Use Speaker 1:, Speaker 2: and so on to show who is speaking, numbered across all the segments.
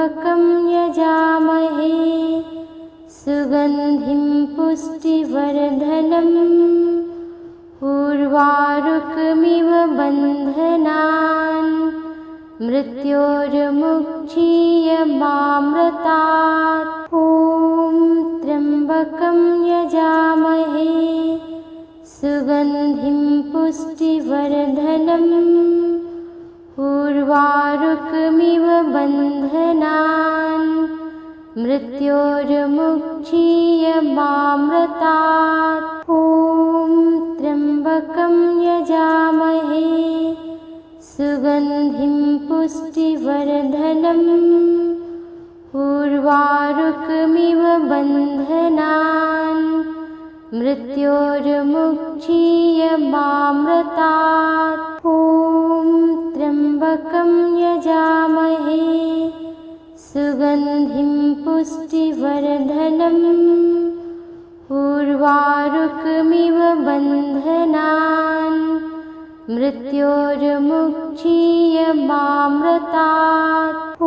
Speaker 1: त्र्यम्बकं यजामहे सुगन्धिं पुष्टिवर्धनम् उर्वारुकमिव बन्धनान् मृत्योर्मुक्षीयमामृतात्। ॐ त्र्यम्बकं यजामहे सुगन्धिं पुष्टिवर्धनम् उर्वारुकमिव बन्धनान् मृत्योर्मुक्षीयमामृतात्। ॐ त्र्यम्बकं यजामहे सुगन्धिं पुष्टिवर्धनम् उर्वारुकमिव बन्धनान् मृत्योर्मुक्षीयमामृतात्। ॐ त्र्यम्बकं यजामहे सुगन्धिं पुष्टिवर्धनम् उर्वारुकमिव बन्धनान् मृत्योर्मुक्षीयमामृतात्। ॐ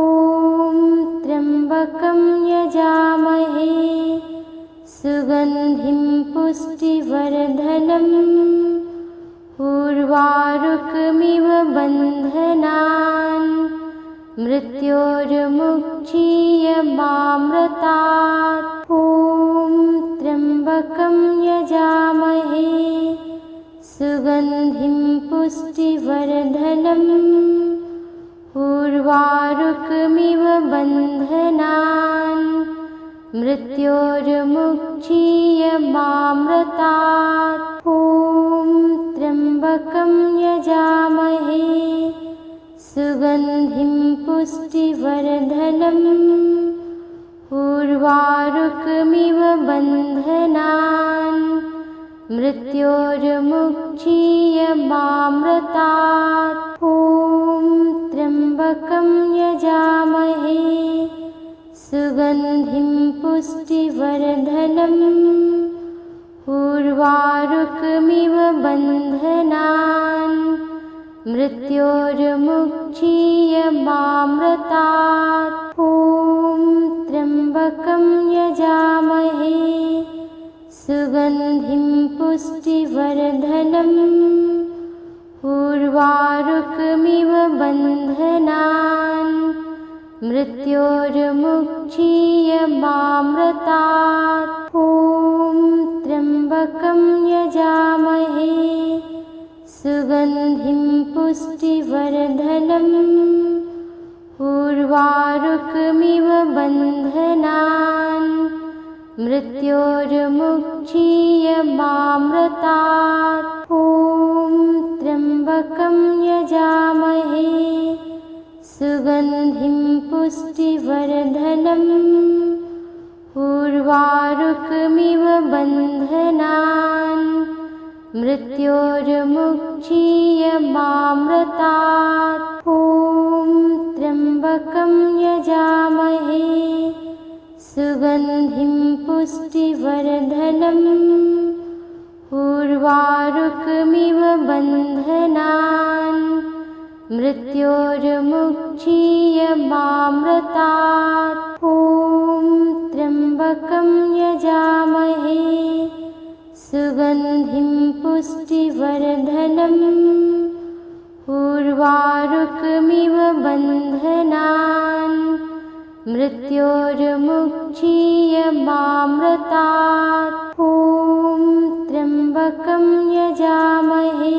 Speaker 1: त्र्यम्बकं यजामहे सुगन्धिं पुष्टिवर्धनम् उर्वारुकमिव बन्धनान् मृत्योर्मुक्षीयमामृतात्। ॐ त्र्यम्बकं यजामहे सुगन्धिं पुष्टिवर्धनम् उर्वारुकमिव बन्धनान् मृत्योर्मुक्षीयमामृतात्। ॐ त्र्यम्बकं यजामहे सुगन्धिं पुष्टिवर्धनम् उर्वारुकमिव बन्धनान् मृत्योर्मुक्षीयमामृतात्। ॐ त्र्यम्बकं यजामहे सुगन्धिं पुष्टिवर्धनम् उर्वारुकमिव बन्धनान् मृत्योर्मुक्षीयमामृतात्। ॐ त्र्यम्बकं यजामहे सुगन्धिं पुष्टिवर्धनम् उर्वारुकमिव बन्धनान् मृत्योर्मुक्षीयमामृतात्। ॐ त्र्यम्बकं यजामहे सुगन्धिं पुष्टिवर्धनम् उर्वारुकमिव बन्धनान् मृत्योर्मुक्षीयमामृतात्। ॐ त्र्यम्बकं यजामहे सुगन्धिं पुष्टिवर्धनम् उर्वारुकमिव बन्धनान् मृत्योर्मुक्षीयमामृतात्। ॐ त्र्यम्बकं यजामहे सुगन्धिं पुष्टिवर्धनम् उर्वारुकमिव बन्धनान् मृत्योर्मुक्षीयमामृतात्। ॐ त्र्यम्बकं यजामहे सुगन्धिं पुष्टिवर्धनम् उर्वारुकमिव बन्धनान् मृत्योर्मुक्षीयमामृतात्। ॐ त्र्यम्बकं यजामहे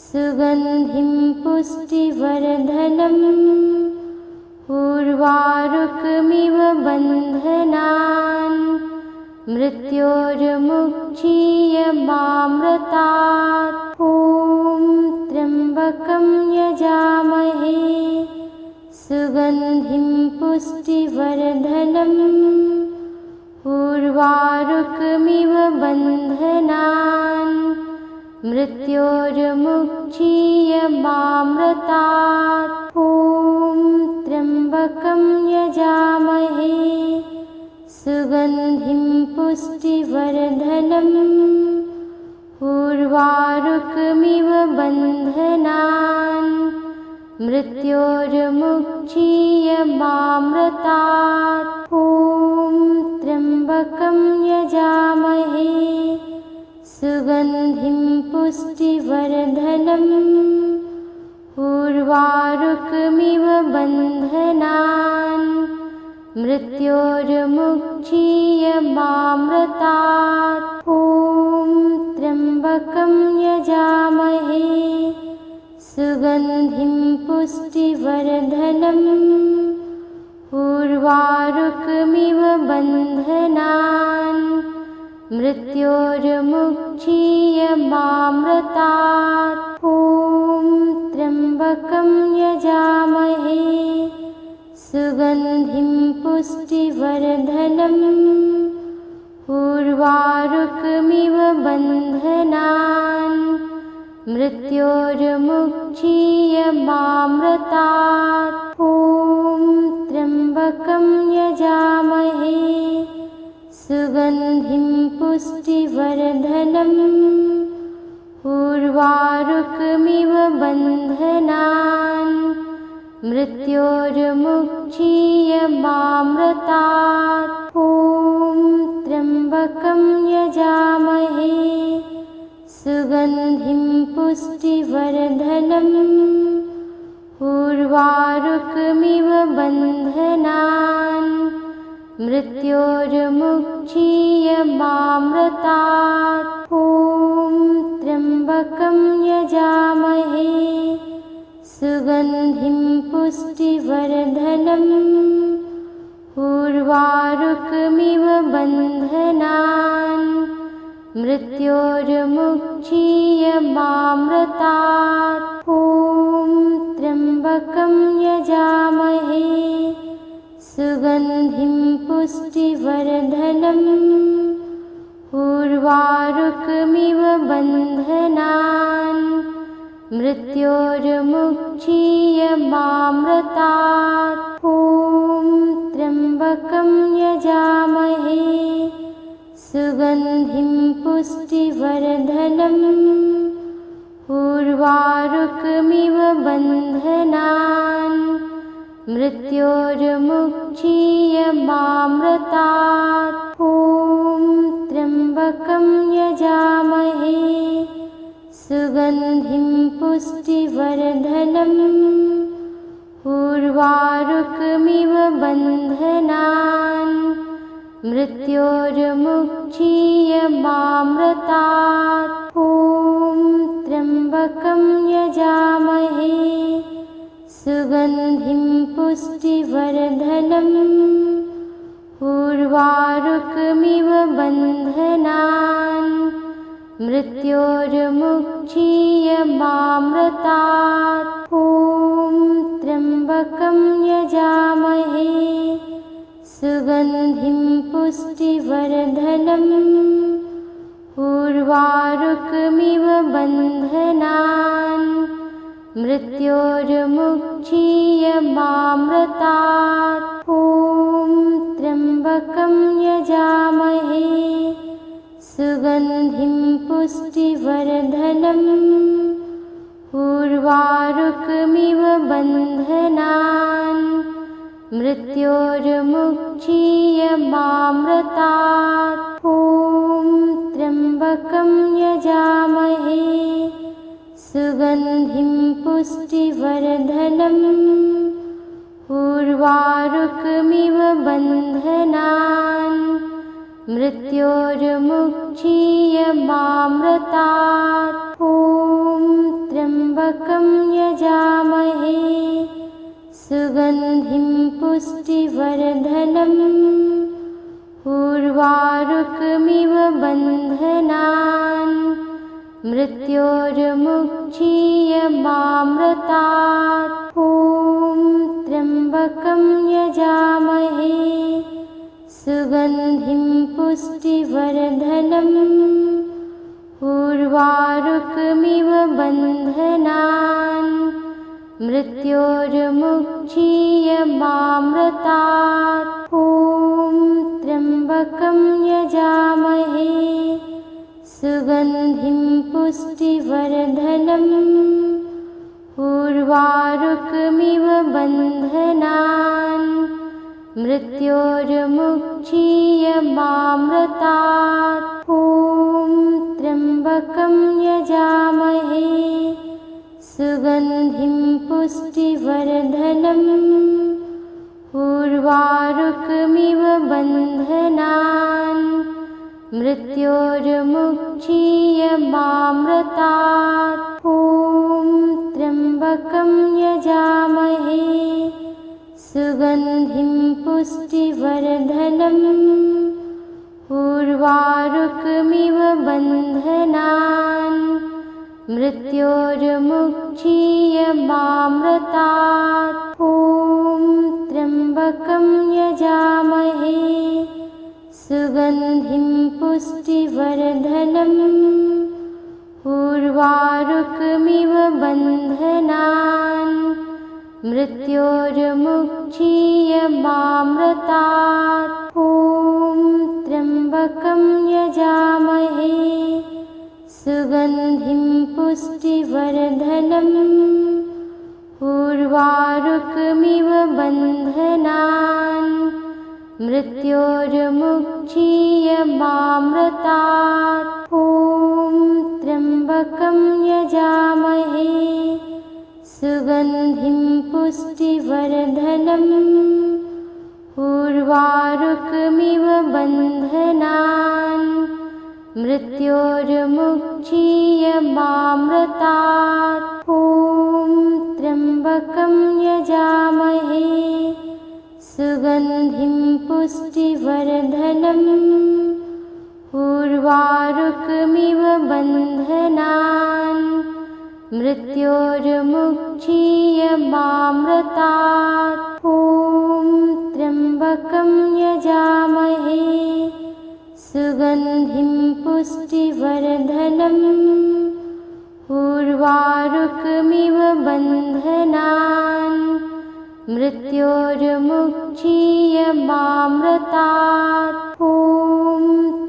Speaker 1: सुगन्धिं पुष्टिवर्धनम् उर्वारुकमिव बन्धनान् मृत्योर्मुक्षीयमामृतात्। ॐ त्र्यम्बकं यजामहे सुगन्धिं पुष्टिवर्धनम् उर्वारुकमिव बन्धनान् मृत्योर्मुक्षीयमामृतात्। ॐ त्र्यम्बकं यजामहे सुगन्धिं पुष्टिवर्धनम् उर्वारुकमिव बन्धनान् मृत्योर्मुक्षीयमामृतात्। ॐ त्र्यम्बकं यजामहे सुगन्धिं पुष्टिवर्धनम् उर्वारुकमिव बन्धनान् मृत्योर्मुक्षीयमामृतात्। ॐ त्र्यम्बकं यजामहे सुगन्धिं पुष्टिवर्धनम् उर्वारुकमिव बन्धनान् मृत्योर्मुक्षीयमामृतात्। ॐ त्र्यम्बकं यजामहे सुगन्धिं पुष्टिवर्धनम् उर्वारुकमिव बन्धनान् मृत्योर्मुक्षीयमामृतात्। ॐ त्र्यम्बकं यजामहे सुगन्धिं पुष्टिवर्धनम् उर्वारुकमिव बन्धनान् मृत्योर्मुक्षीयमामृतात्। ॐ त्र्यम्बकं यजामहे सुगन्धिं पुष्टिवर्धनम् उर्वारुकमिव बन्धनान् मृत्योर्मुक्षीयमामृतात्। ॐ त्र्यम्बकं यजामहे सुगन्धिं पुष्टिवर्धनम् उर्वारुकमिव बन्धनान् मृत्योर्मुक्षीयमामृतात्। ॐ त्र्यम्बकं यजामहे सुगन्धिं पुष्टिवर्धनम् उर्वारुकमिव बन्धनान् मृत्योर्मुक्षीयमामृतात्। ॐ त्र्यम्बकं यजामहे सुगन्धिं पुष्टिवर्धनम् उर्वारुकमिव बन्धनान् मृत्योर्मुक्षीयमामृतात्। ॐ त्र्यम्बकं यजामहे सुगन्धिं पुष्टिवर्धनम् उर्वारुकमिव बन्धनान् मृत्योर्मुक्षीयमामृतात्। ॐ त्र्यम्बकं यजामहे सुगन्धिं पुष्टिवर्धनम् उर्वारुकमिव बन्धनान् मृत्योर्मुक्षीयमामृतात्। ॐ त्र्यम्बकं यजामहे सुगन्धिं पुष्टिवर्धनम् उर्वारुकमिव बन्धनान् मृत्योर्मुक्षीयमामृतात्। ॐ त्र्यम्बकं यजामहे सुगन्धिं पुष्टिवर्धनम् उर्वारुकमिव बन्धनान् मृत्योर्मुक्षीयमामृतात्। ॐ त्र्यम्बकं यजामहे सुगन्धिं पुष्टिवर्धनम् उर्वारुकमिव बन्धनान् मृत्योर्मुक्षीयमामृतात्। ॐ त्र्यम्बकं यजामहे सुगन्धिं पुष्टिवर्धनम् उर्वारुकमिव बन्धनान् मृत्योर्मुक्षीयमामृतात्। ॐ त्र्यम्बकं यजामहे सुगन्धिं पुष्टिवर्धनम् उर्वारुकमिव बन्धनान् मृत्योर्मुक्षीयमामृतात्। ॐ त्र्यम्बकं यजामहे सुगन्धिं पुष्टिवर्धनम् उर्वारुकमिव बन्धनान् मृत्योर्मुक्षीयमामृतात्। ॐ त्र्यम्बकं यजामहे सुगन्धिं पुष्टिवर्धनम् उर्वारुकमिव बन्धनान् मृत्योर्मुक्षीयमामृतात्। ॐ त्र्यम्बकं यजामहे सुगन्धिं पुष्टिवर्धनम् उर्वारुकमिव बन्धनान् मृत्योर्मुक्षीयमामृतात्। ॐ त्र्यम्बकं यजामहे सुगन्धिं पुष्टिवर्धनम् उर्वारुकमिव बन्धनान् मृत्योर्मुक्षीयमामृतात्। ॐ त्र्यम्बकं यजामहे सुगन्धिं पुष्टिवर्धनम् उर्वारुकमिव बन्धनान् मृत्योर्मुक्षीयमामृतात्। ॐ त्र्यम्बकं यजामहे सुगन्धिं पुष्टिवर्धनम् उर्वारुकमिव बन्धनान् मृत्योर्मुक्षीयमामृतात्। ॐ त्र्यम्बकं यजामहे सुगन्धिं पुष्टिवर्धनम् उर्वारुकमिव बन्धनान् मृत्योर्मुक्षीयमामृतात्। ॐ त्र्यम्बकं यजामहे सुगन्धिं पुष्टिवर्धनम् उर्वारुकमिव बन्धनान् मृत्योर्मुक्षीयमामृतात्। ॐ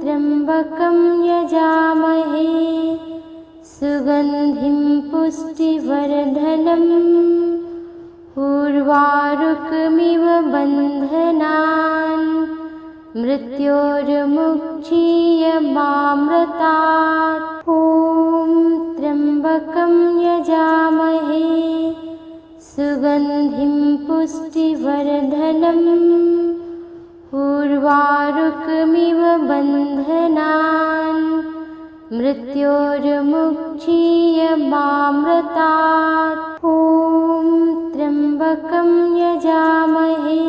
Speaker 1: त्र्यम्बकं यजामहे सुगन्धिं पुष्टिवर्धनम् उर्वारुकमिव बन्धनान् मृत्योर्मुक्षीयमामृतात्। ॐ त्र्यम्बकं यजामहे सुगन्धिं पुष्टिवर्धनम् उर्वारुकमिव बन्धनान् मृत्योर्मुक्षीयमामृतात्। ॐ त्र्यम्बकं यजामहे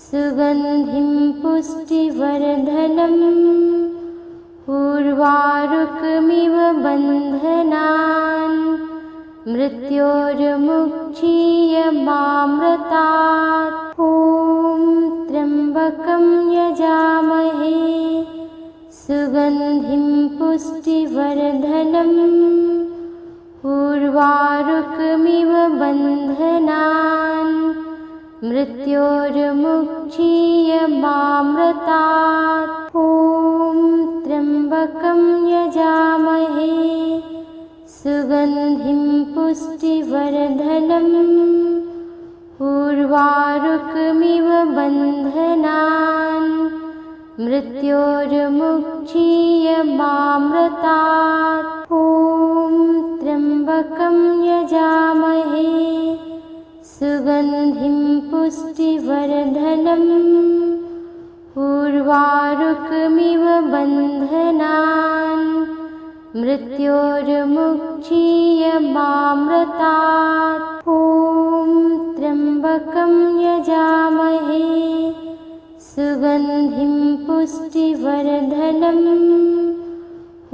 Speaker 1: सुगन्धिं पुष्टिवर्धनम् उर्वारुकमिव बन्धनान् मृत्योर्मुक्षीयमामृतात्। ॐ त्र्यम्बकं यजामहे सुगन्धिं पुष्टिवर्धनम् उर्वारुकमिव बन्धनान् मृत्योर्मुक्षीयमामृतात्। ॐ त्र्यम्बकं यजामहे सुगन्धिं पुष्टिवर्धनम् उर्वारुकमिव बन्धनान् मृत्योर्मुक्षीयमामृतात्। ॐ त्र्यम्बकं यजामहे सुगन्धिं पुष्टिवर्धनम् उर्वारुकमिव बन्धनान् मृत्योर्मुक्षीयमामृतात्। ॐ त्र्यम्बकं यजामहे सुगन्धिं पुष्टिवर्धनम्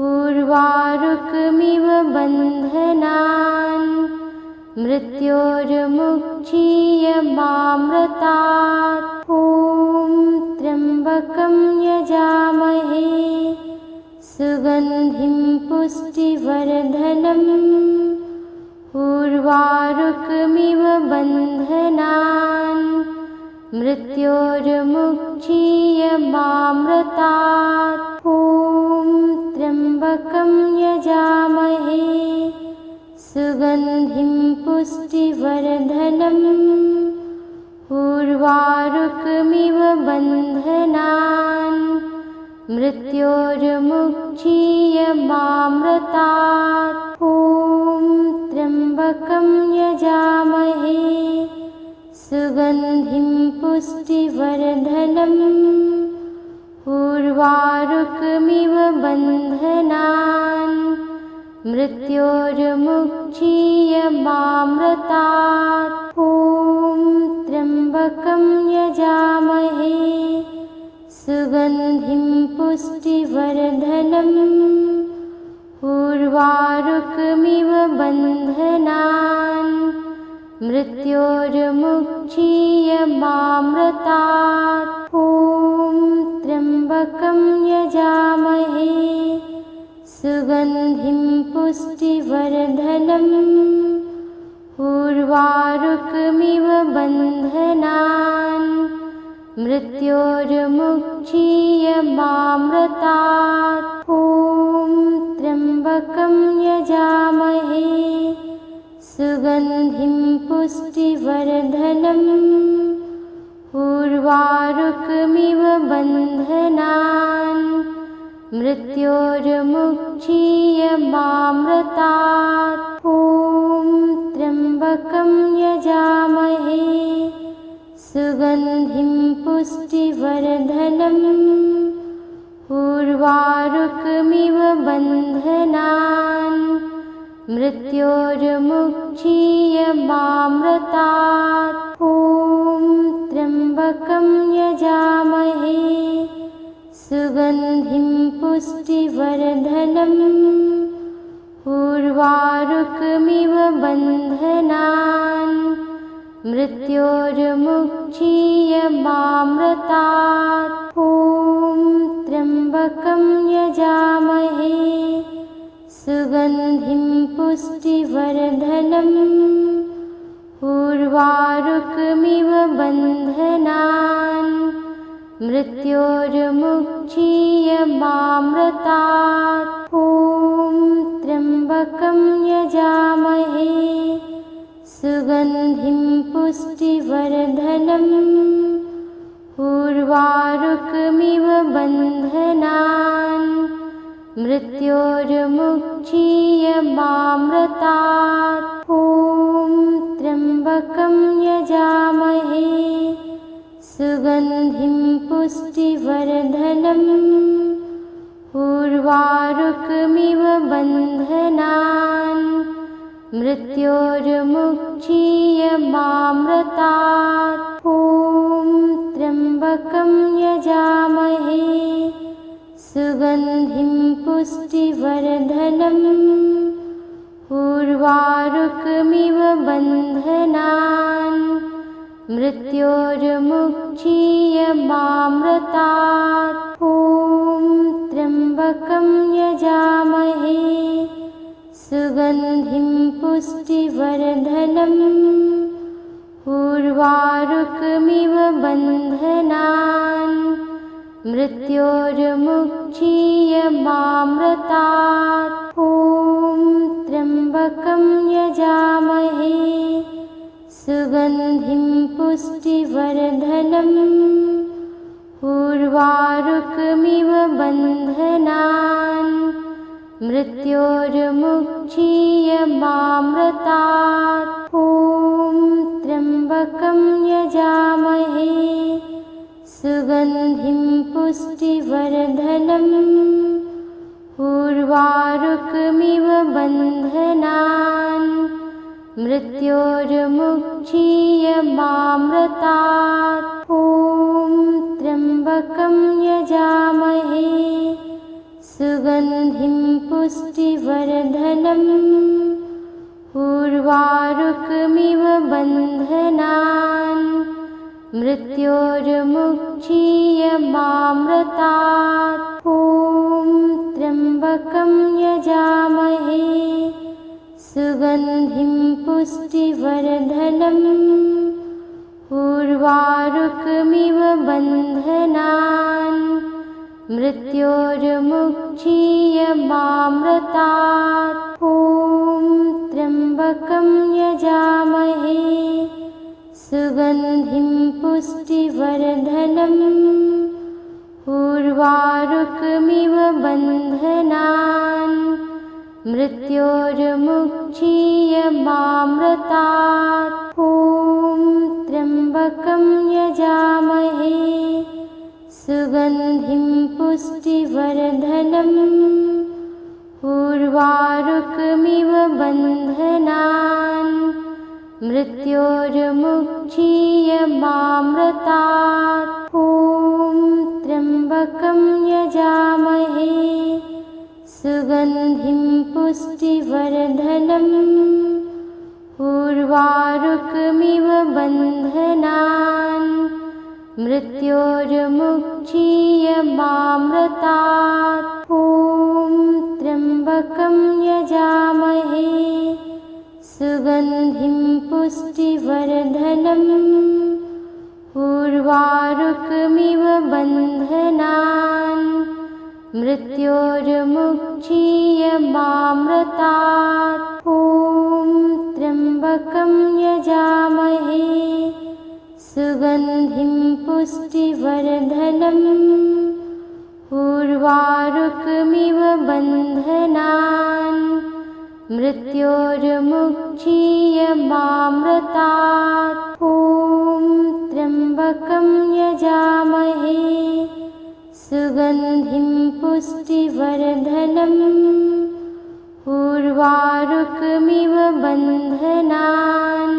Speaker 1: उर्वारुकमिव बन्धनान् मृत्योर्मुक्षीयमामृतात्। ॐ त्र्यम्बकं यजामहे सुगन्धिं पुष्टिवर्धनम् उर्वारुकमिव बन्धनान् मृत्योर्मुक्षीयमामृतात्। ॐ त्र्यम्बकं यजामहे सुगन्धिं पुष्टिवर्धनम् उर्वारुकमिव बन्धनान् मृत्योर्मुक्षीयमामृतात्। ॐ त्र्यम्बकं यजामहे सुगन्धिं पुष्टिवर्धनम् उर्वारुकमिव बन्धनान् मृत्योर्मुक्षीयमामृतात्। ॐ त्र्यम्बकं यजामहे सुगन्धिं पुष्टिवर्धनम् उर्वारुकमिव बन्धनान् मृत्योर्मुक्षीयमामृतात्। ॐ त्र्यम्बकं यजामहे सुगन्धिं पुष्टिवर्धनम् उर्वारुकमिव बन्धनान् मृत्योर्मुक्षीयमामृतात्। ॐ त्र्यम्बकं यजामहे सुगन्धिं पुष्टिवर्धनम् उर्वारुकमिव बन्धनान् मृत्योर्मुक्षीयमामृतात्। ॐ त्र्यम्बकं यजामहे सुगन्धिं पुष्टिवर्धनम् उर्वारुकमिव बन्धनान् मृत्योर्मुक्षीयमामृतात्। ॐ त्र्यम्बकं यजामहे सुगन्धिं पुष्टिवर्धनम् उर्वारुकमिव बन्धनान् मृत्योर्मुक्षीयमामृतात्। ॐ त्र्यम्बकं यजामहे सुगन्धिं पुष्टिवर्धनम् उर्वारुकमिव बन्धनान् मृत्योर्मुक्षीयमामृतात्। ॐ त्र्यम्बकं यजामहे सुगन्धिं पुष्टिवर्धनम् उर्वारुकमिव बन्धनान् मृत्योर्मुक्षीयमामृतात्। ॐ त्र्यम्बकं यजामहे सुगन्धिं पुष्टिवर्धनम् उर्वारुकमिव बन्धनान् मृत्योर्मुक्षीयमामृतात्। ॐ त्र्यम्बकं यजामहे सुगन्धिं पुष्टिवर्धनम् उर्वारुकमिव बन्धनान् मृत्योर्मुक्षीयमामृतात्। ॐ त्र्यम्बकं यजामहे सुगन्धिं पुष्टिवर्धनम् उर्वारुकमिव बन्धनान् मृत्योर्मुक्षीयमामृतात्। ॐ त्र्यम्बकं यजामहे सुगन्धिं पुष्टिवर्धनम् उर्वारुकमिव बन्धनान् मृत्योर्मुक्षीयमामृतात्। ॐ त्र्यम्बकं यजामहे सुगन्धिं पुष्टिवर्धनम् उर्वारुकमिव बन्धनान् मृत्योर्मुक्षीयमामृतात्। ॐ त्र्यम्बकं यजामहे सुगन्धिं पुष्टिवर्धनम् उर्वारुकमिव बन्धनान् मृत्योर्मुक्षीयमामृतात्। ॐ त्र्यम्बकं यजामहे सुगन्धिं पुष्टिवर्धनम् उर्वारुकमिव बन्धनान् मृत्योर्मुक्षीयमामृतात्। ॐ त्र्यम्बकं त्र्यम्बकं यजामहे सुगन्धिं पुष्टिवर्धनम् उर्वारुकमिव बन्धनान् मृत्योर्मुक्षीयमामृतात्। ॐ त्र्यम्बकं यजामहे सुगन्धिं पुष्टिवर्धनम् उर्वारुकमिव बन्धनान् मृत्योर्मुक्षीयमामृतात्। ॐ त्र्यम्बकं यजामहे सुगन्धिं पुष्टिवर्धनम् उर्वारुकमिव बन्धनान् मृत्योर्मुक्षीयमामृतात्। ॐ त्र्यम्बकं यजामहे सुगन्धिं पुष्टिवर्धनम् उर्वारुकमिव बन्धनान् मृत्योर्मुक्षीयमामृतात्। ॐ त्र्यम्बकं यजामहे सुगन्धिं पुष्टिवर्धनम् उर्वारुकमिव बन्धनान् मृत्योर्मुक्षीयमामृतात्। ॐ त्र्यम्बकं यजामहे सुगन्धिं पुष्टिवर्धनम् उर्वारुकमिव बन्धनान्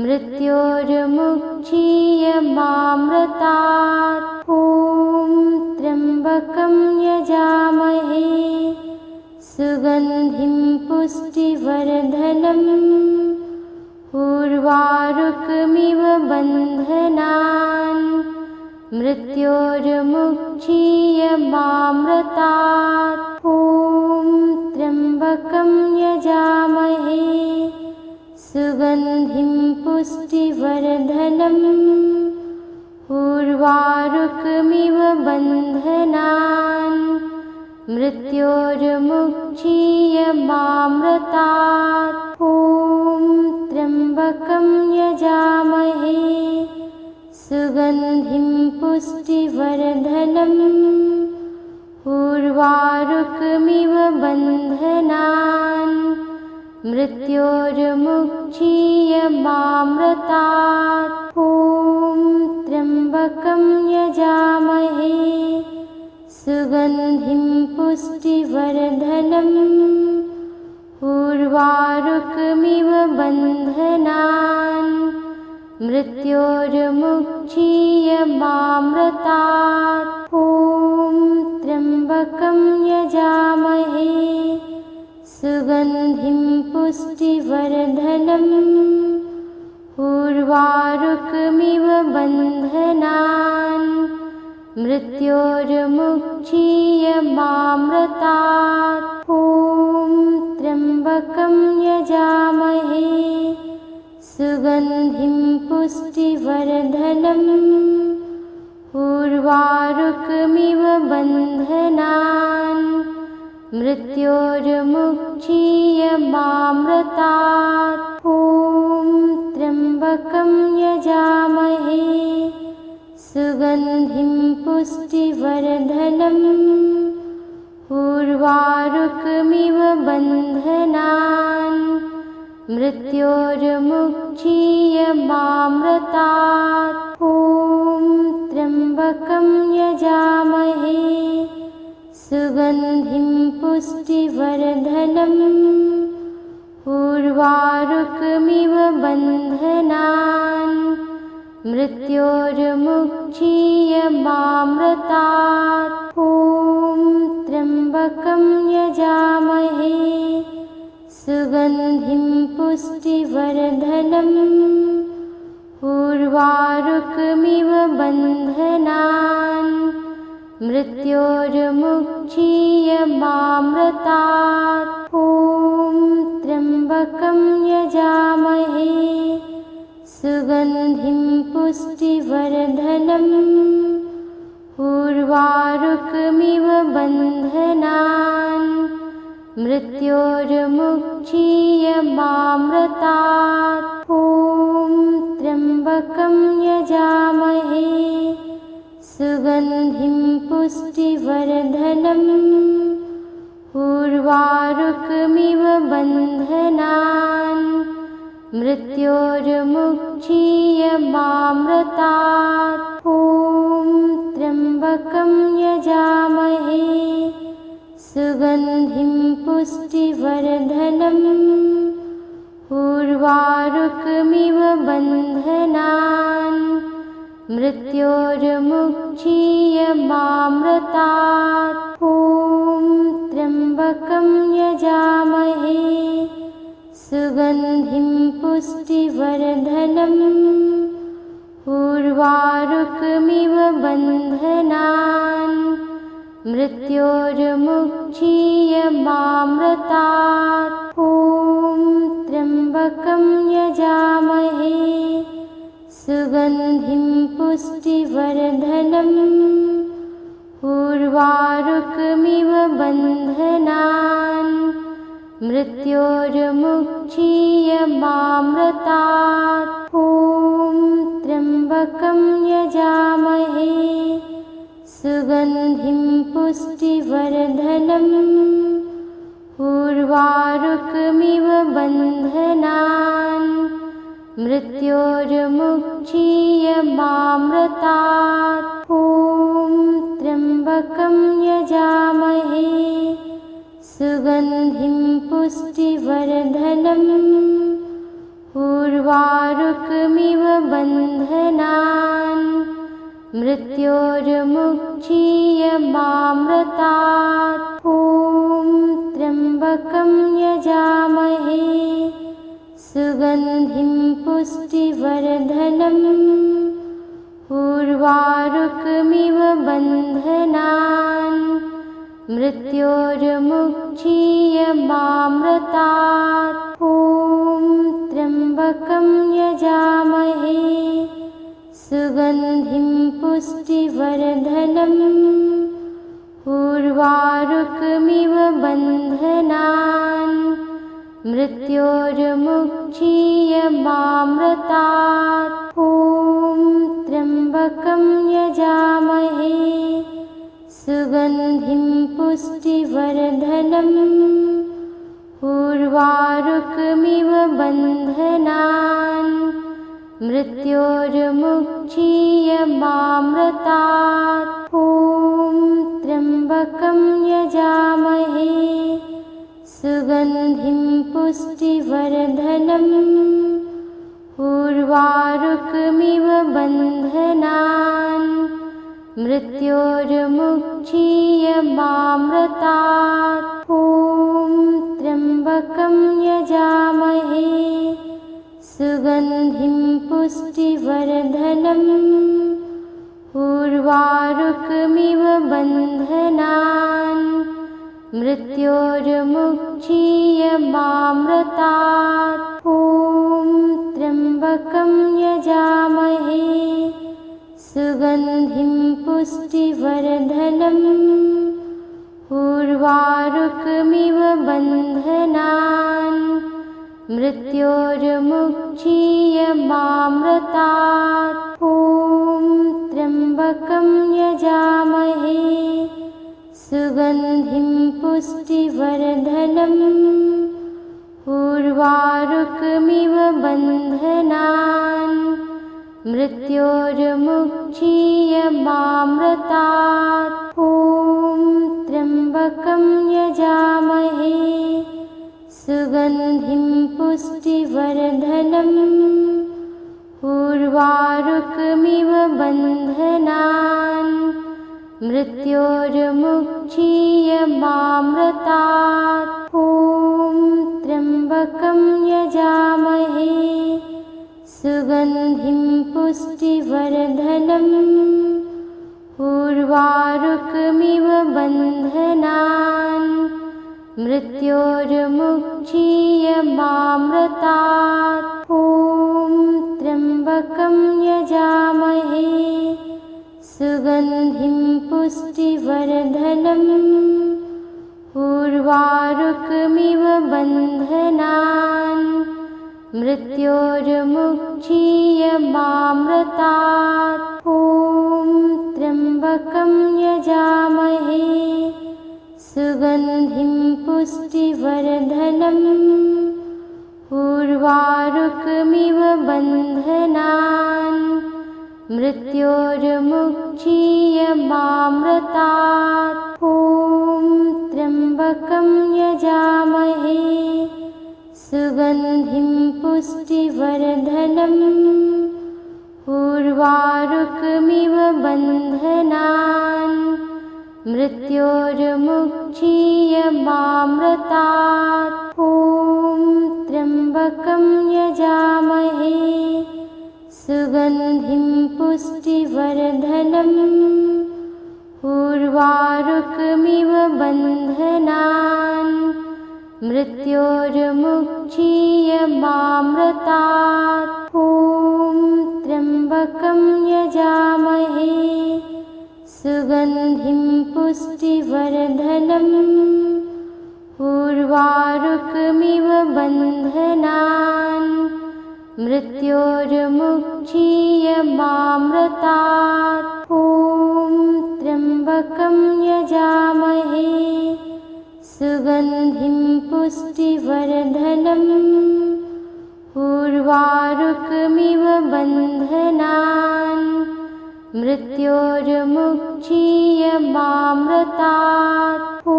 Speaker 1: मृत्योर्मुक्षीयमामृतात्। ॐ त्र्यम्बकं यजामहे सुगन्धिं पुष्टिवर्धनम् उर्वारुकमिव बन्धनान् मृत्योर्मुक्षीयमामृतात्। ॐ त्र्यम्बकं यजामहे सुगन्धिं पुष्टिवर्धनम् उर्वारुकमिव बन्धनान् मृत्योर्मुक्षीयमामृतात्। ॐ त्र्यम्बकं यजामहे सुगन्धिं पुष्टिवर्धनम् उर्वारुकमिव बन्धनान् मृत्योर्मुक्षीयमामृतात्। ॐ त्र्यम्बकं यजामहे सुगन्धिं पुष्टिवर्धनम् उर्वारुकमिव बन्धनान् मृत्योर्मुक्षीयमामृतात्। ॐ त्र्यम्बकं यजामहे सुगन्धिं पुष्टिवर्धनम् उर्वारुकमिव बन्धनान् मृत्योर्मुक्षीयमामृतात्। ॐ त्र्यम्बकं यजामहे सुगन्धिं पुष्टिवर्धनम् उर्वारुकमिव बन्धनान् मृत्योर्मुक्षीयमामृतात्। ॐ त्र्यम्बकं यजामहे सुगन्धिं पुष्टिवर्धनम् उर्वारुकमिव बन्धनान् मृत्योर्मुक्षीयमामृतात्। ॐ त्र्यम्बकं यजामहे सुगन्धिं पुष्टिवर्धनम् उर्वारुकमिव बन्धनान् मृत्योर्मुक्षीयमामृतात्। ॐ त्र्यम्बकं यजामहे सुगन्धिं पुष्टिवर्धनम् उर्वारुकमिव बन्धनान् मृत्योर्मुक्षीयमामृतात्। ॐ त्र्यम्बकं यजामहे सुगन्धिं पुष्टिवर्धनम् उर्वारुकमिव बन्धनान् मृत्योर्मुक्षीयमामृतात्। ॐ त्र्यम्बकं यजामहे सुगन्धिं पुष्टिवर्धनम् उर्वारुकमिव बन्धनान् मृत्योर्मुक्षीयमामृतात्। ॐ त्र्यम्बकं यजामहे सुगन्धिं पुष्टिवर्धनम् उर्वारुकमिव बन्धनान् मृत्योर्मुक्षीयमामृतात्। ॐ त्र्यम्बकं यजामहे सुगन्धिं पुष्टिवर्धनम् उर्वारुकमिव बन्धनान् मृत्योर्मुक्षीयमामृतात्। ॐ त्र्यम्बकं यजामहे सुगन्धिं पुष्टिवर्धनम् उर्वारुकमिव बन्धनान् मृत्योर्मुक्षीयमामृतात्। ॐ त्र्यम्बकं यजामहे सुगन्धिं पुष्टिवर्धनम् उर्वारुकमिव बन्धनान् मृत्योर्मुक्षीयमामृतात्। ॐ त्र्यम्बकं यजामहे सुगन्धिं पुष्टिवर्धनम् उर्वारुकमिव बन्धनान् मृत्योर्मुक्षीयमामृतात्। ॐ त्र्यम्बकं यजामहे सुगन्धिं पुष्टिवर्धनम् उर्वारुकमिव बन्धनान् मृत्योर्मुक्षीयमामृतात्। ॐ त्र्यम्बकं यजामहे सुगन्धिं पुष्टिवर्धनम् उर्वारुकमिव बन्धनान् मृत्योर्मुक्षीयमामृतात्। ॐ त्र्यम्बकं यजामहे सुगन्धिं पुष्टिवर्धनम् उर्वारुकमिव बन्धनान् मृत्योर्मुक्षीयमामृतात्। ॐ त्र्यम्बकं यजामहे सुगन्धिं पुष्टिवर्धनम् उर्वारुकमिव बन्धनान् मृत्योर्मुक्षीयमामृतात्। ॐ त्र्यम्बकं यजामहे सुगन्धिं पुष्टिवर्धनम् उर्वारुकमिव बन्धनान् मृत्योर्मुक्षीयमामृतात्। ॐ त्र्यम्बकं यजामहे सुगन्धिं पुष्टिवर्धनम् उर्वारुकमिव बन्धनान् मृत्योर्मुक्षीयमामृतात्। ॐ त्र्यम्बकं यजामहे सुगन्धिं पुष्टिवर्धनम् उर्वारुकमिव बन्धनान् मृत्योर्मुक्षीयमामृतात्। ॐ त्र्यम्बकं यजामहे सुगन्धिं पुष्टिवर्धनम् उर्वारुकमिव बन्धनान् मृत्योर्मुक्षीयमामृतात्। ॐ त्र्यम्बकं यजामहे सुगन्धिं पुष्टिवर्धनम् उर्वारुकमिव बन्धनान् मृत्योर्मुक्षीयमामृतात्। ॐ त्र्यम्बकं यजामहे सुगन्धिं पुष्टिवर्धनम् उर्वारुकमिव बन्धनान् मृत्योर्मुक्षीयमामृतात्। ॐ त्र्यम्बकं यजामहे सुगन्धिं पुष्टिवर्धनम्। उर्वारुकमिव बन्धनान् मृत्योर्मुक्षीयमामृतात्। ॐ त्र्यम्बकं यजामहे सुगन्धिं पुष्टिवर्धनम्। उर्वारुकमिव बन्धनान् मृत्योर्मुक्षीयमामृतात्। ॐ त्र्यम्बकं यजामहे सुगन्धिं पुष्टिवर्धनम्। उर्वारुकमिव बन्धनान् मृत्योर्मुक्षीयमामृतात्। ॐ त्र्यम्बकं यजामहे सुगन्धिं पुष्टिवर्धनम्। उर्वारुकमिव बन्धनान् मृत्योर्मुक्षीयमामृतात्। ॐ त्र्यम्बकं यजामहे सुगन्धिं पुष्टिवर्धनम्। उर्वारुकमिव बन्धनान् मृत्योर्मुक्षीयमामृतात्। ॐ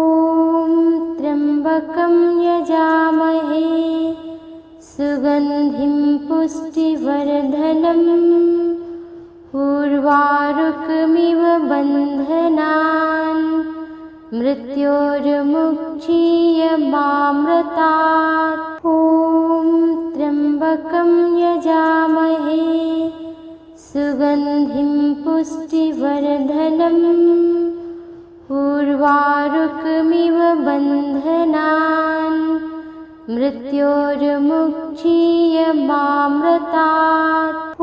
Speaker 1: त्र्यम्बकं यजामहे सुगन्धिं पुष्टिवर्धनम्। उर्वारुकमिव बन्धनान् मृत्योर्मुक्षीयमामृतात्। ॐ त्र्यम्बकं यजामहे सुगन्धिं पुष्टिवर्धनम्। उर्वारुकमिव बन्धनान् मृत्योर्मुक्षीयमामृतात्। ॐ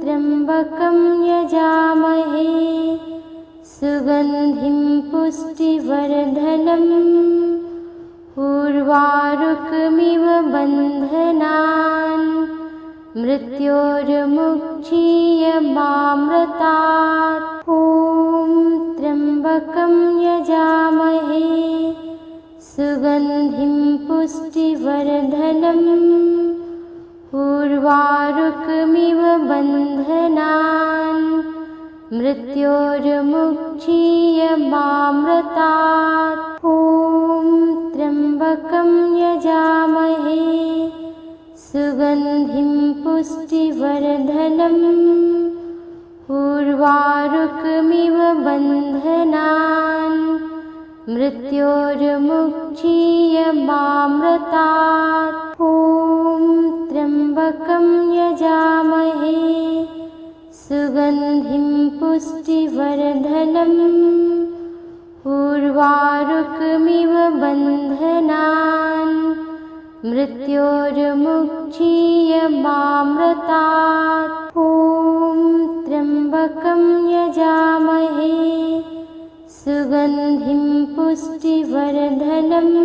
Speaker 1: त्र्यम्बकं यजामहे सुगन्धिं पुष्टिवर्धनम्। उर्वारुकमिव बन्धनान् मृत्योर्मुक्षीयमामृतात्। ॐ त्र्यम्बकं यजामहे सुगन्धिं पुष्टिवर्धनम्। उर्वारुकमिव बन्धनान् मृत्योर्मुक्षीयमामृतात्। ॐ त्र्यम्बकं यजामहे सुगन्धिं पुष्टिवर्धनम्। उर्वारुकमिव बन्धनान् मृत्योर्मुक्षीयमामृतात्। ॐ त्र्यम्बकं यजामहे सुगन्धिं पुष्टिवर्धनम्। उर्वारुकमिव बन्धनान् मृत्योर्मुक्षीयमामृतात्। ॐ त्र्यम्बकं यजामहे सुगन्धिं पुष्टिवर्धनम्।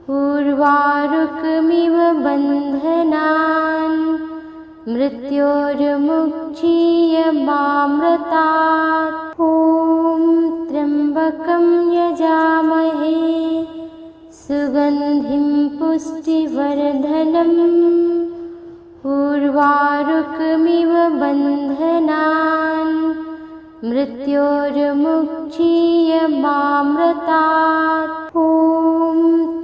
Speaker 1: उर्वारुकमिव बन्धनान् मृत्योर्मुक्षीयमामृतात्। ॐ त्र्यम्बकं यजामहे सुगन्धिं पुष्टिवर्धनम्। उर्वारुकमिव बन्धनान् मृत्योर्मुक्षीयमामृतात्। ॐ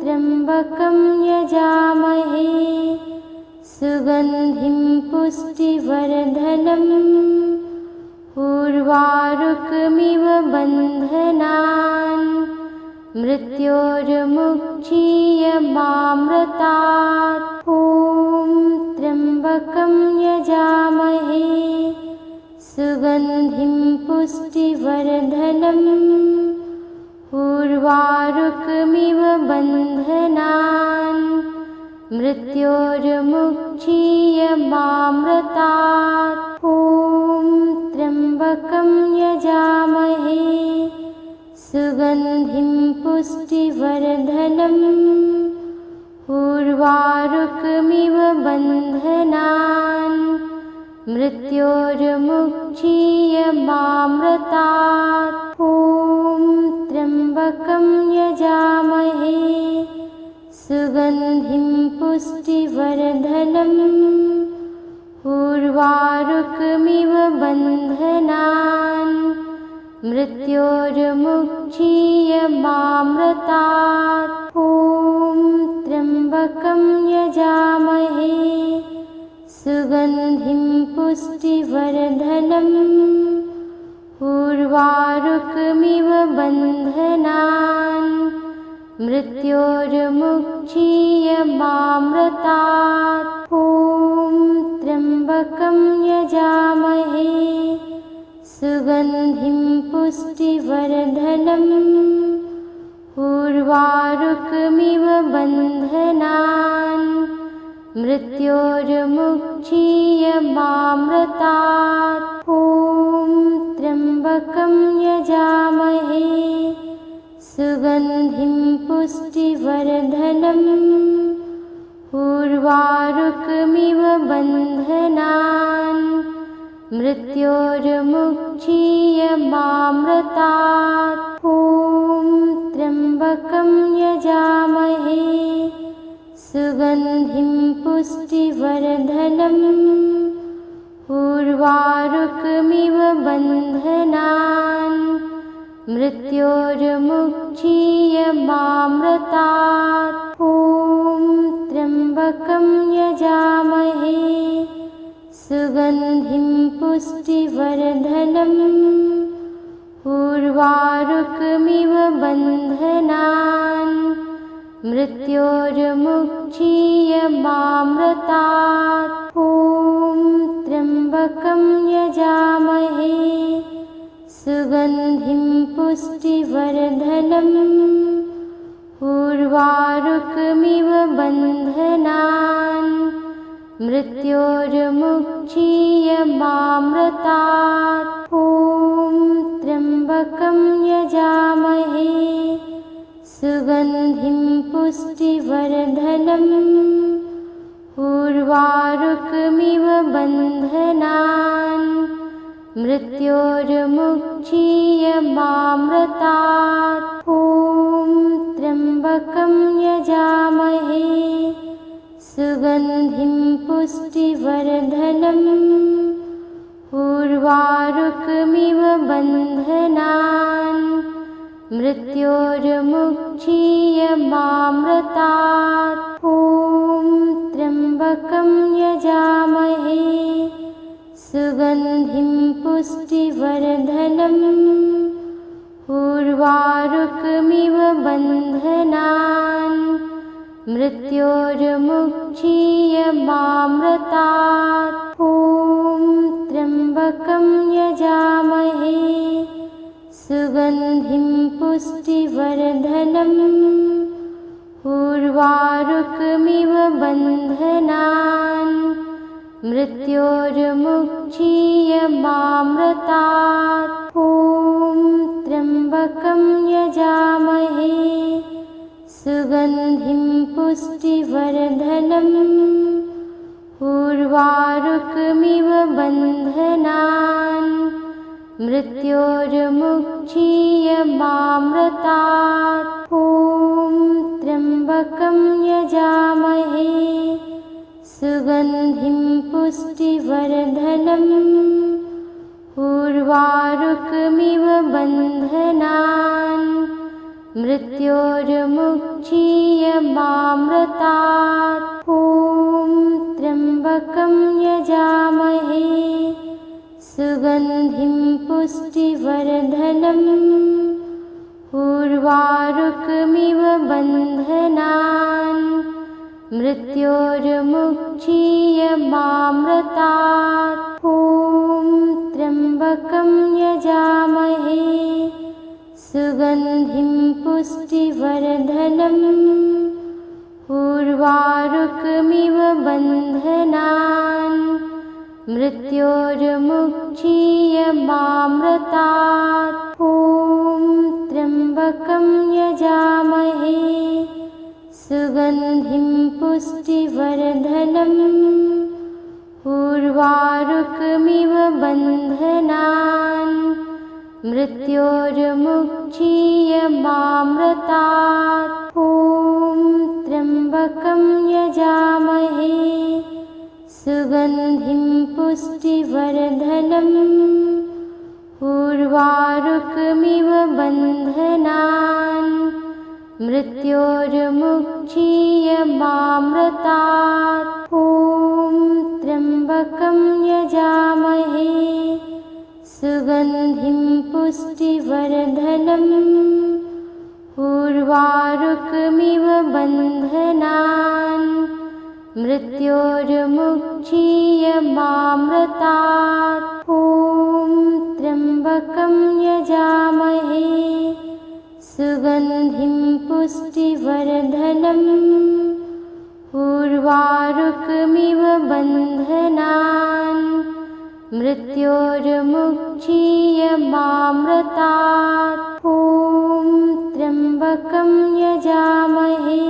Speaker 1: त्र्यम्बकं यजामहे सुगन्धिं पुष्टिवर्धनम्। उर्वारुकमिव बन्धनान् मृत्योर्मुक्षीयमामृतात्। ॐ त्र्यम्बकं यजामहे सुगन्धिं पुष्टिवर्धनम्। उर्वारुकमिव बन्धनान् मृत्योर्मुक्षीयमामृतात्। ॐ त्र्यम्बकं यजामहे सुगन्धिं उर्वारुकमिव बन्धनान् मृत्योर्मुक्षीयमामृतात्। ॐ त्र्यम्बकं यजामहे सुगन्धिं पुष्टिवर्धनम् उर्वारुकमिव बन्धनान् मृत्योर्मुक्षीयमामृतात्। ॐ त्र्यम्बकं यजामहे सुगन्धिं पुष्टिवर्धनम् उर्वारुकमिव बन्धनान् मृत्योर्मुक्षीयमामृतात्। ॐ त्र्यम्बकं यजामहे सुगन्धिं पुष्टिवर्धनम् उर्वारुकमिव बन्धनान् मृत्योर्मुक्षीयमामृतात्। ॐ त्र्यम्बकं यजामहे सुगन्धिं पुष्टिवर्धनम् उर्वारुकमिव बन्धनान् मृत्योर्मुक्षीयमामृतात्। ॐ त्र्यम्बकं यजामहे सुगन्धिं पुष्टिवर्धनम् उर्वारुकमिव बन्धनान् मृत्योर्मुक्षीयमामृतात्। ॐ त्र्यम्बकं यजामहे सुगन्धिं पुष्टिवर्धनम् उर्वारुकमिव बन्धनान् मृत्योर्मुक्षीयमामृतात्। ॐ त्र्यम्बकं यजामहे सुगन्धिं पुष्टिवर्धनम् उर्वारुकमिव बन्धनान् मृत्योर्मुक्षीयमामृतात्। ॐ त्र्यम्बकं यजामहे सुगन्धिं पुष्टिवर्धनम् उर्वारुकमिव बन्धनान् मृत्योर्मुक्षीयमामृतात्। ॐ त्र्यम्बकं यजामहे सुगन्धिं पुष्टिवर्धनम् उर्वारुकमिव बन्धनान् मृत्योर्मुक्षीयमामृतात्। ॐ त्र्यम्बकं यजामहे सुगन्धिं पुष्टिवर्धनम् उर्वारुकमिव बन्धनान् मृत्योर्मुक्षीयमामृतात्। ॐ त्र्यम्बकं यजामहे सुगन्धिं पुष्टिवर्धनम् उर्वारुकमिव बन्धनान् मृत्योर्मुक्षीयमामृतात्। ॐ त्र्यम्बकं यजामहे सुगन्धिं पुष्टिवर्धनम् उर्वारुकमिव बन्धनान् मृत्योर्मुक्षीयमामृतात्। ॐ त्र्यम्बकं यजामहे सुगन्धिं पुष्टिवर्धनम् उर्वारुकमिव बन्धनान् मृत्योर्मुक्षीयमामृतात्। ॐ त्र्यम्बकं यजामहे सुगन्धिं पुष्टिवर्धनम् उर्वारुकमिव बन्धनान् मृत्योर्मुक्षीयमामृतात्। ॐ त्र्यम्बकं यजामहे सुगन्धिं पुष्टिवर्धनम् उर्वारुकमिव बन्धनान् मृत्योर्मुक्षीयमामृतात्। ॐ त्र्यम्बकं यजामहे सुगन्धिं पुष्टिवर्धनम् उर्वारुकमिव बन्धनान् मृत्योर्मुक्षीयमामृतात्। ॐ त्र्यम्बकं यजामहे सुगन्धिं पुष्टिवर्धनम् उर्वारुकमिव बन्धनान् मृत्योर्मुक्षीयमामृतात्। ॐ त्र्यम्बकं यजामहे सुगन्धिं पुष्टिवर्धनम् उर्वारुकमिव बन्धनान् मृत्योर्मुक्षीयमामृतात्। ॐ त्र्यम्बकं यजामहे सुगन्धिं पुष्टिवर्धनम् उर्वारुकमिव बन्धनान् मृत्योर्मुक्षीयमामृतात्। ॐ त्र्यम्बकं यजामहे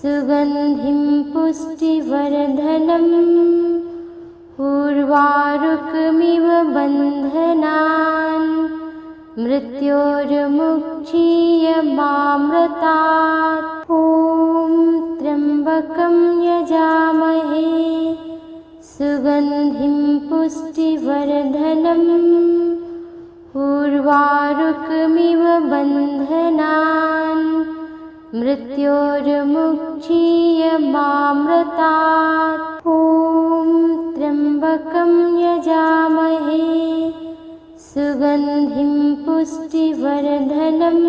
Speaker 1: सुगन्धिं पुष्टिवर्धनम् उर्वारुकमिव बन्धनान् मृत्योर्मुक्षीयमामृतात्। ॐ त्र्यम्बकं यजामहे सुगन्धिं पुष्टिवर्धनम् उर्वारुकमिव बन्धनान् मृत्योर्मुक्षीयमामृतात्। ॐ त्र्यम्बकं यजामहे सुगन्धिं पुष्टिवर्धनम्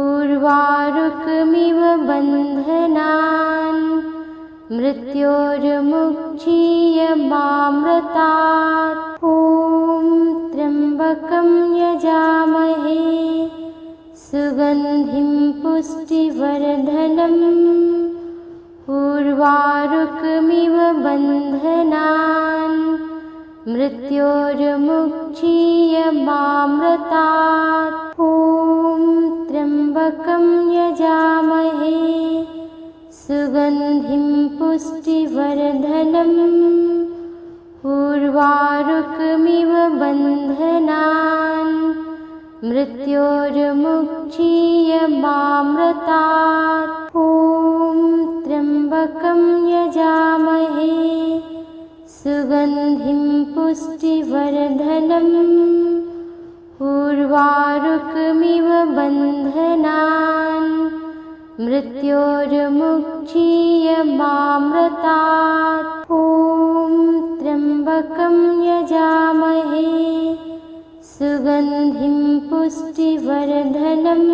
Speaker 1: उर्वारुकमिव बन्धनान् मृत्योर्मुक्षीयमामृतात्। ॐ त्र्यम्बकं यजामहे सुगन्धिं पुष्टिवर्धनम् उर्वारुकमिव बन्धनान् मृत्योर्मुक्षीयमामृतात्। ॐ त्र्यम्बकं यजामहे सुगन्धिं पुष्टिवर्धनम् उर्वारुकमिव बन्धनान् मृत्योर्मुक्षीयमामृतात्। ॐ त्र्यम्बकं यजामहे सुगन्धिं पुष्टिवर्धनम् उर्वारुकमिव बन्धनान् मृत्योर्मुक्षीयमामृतात्। ॐ त्र्यम्बकं यजामहे सुगन्धिं पुष्टिवर्धनम्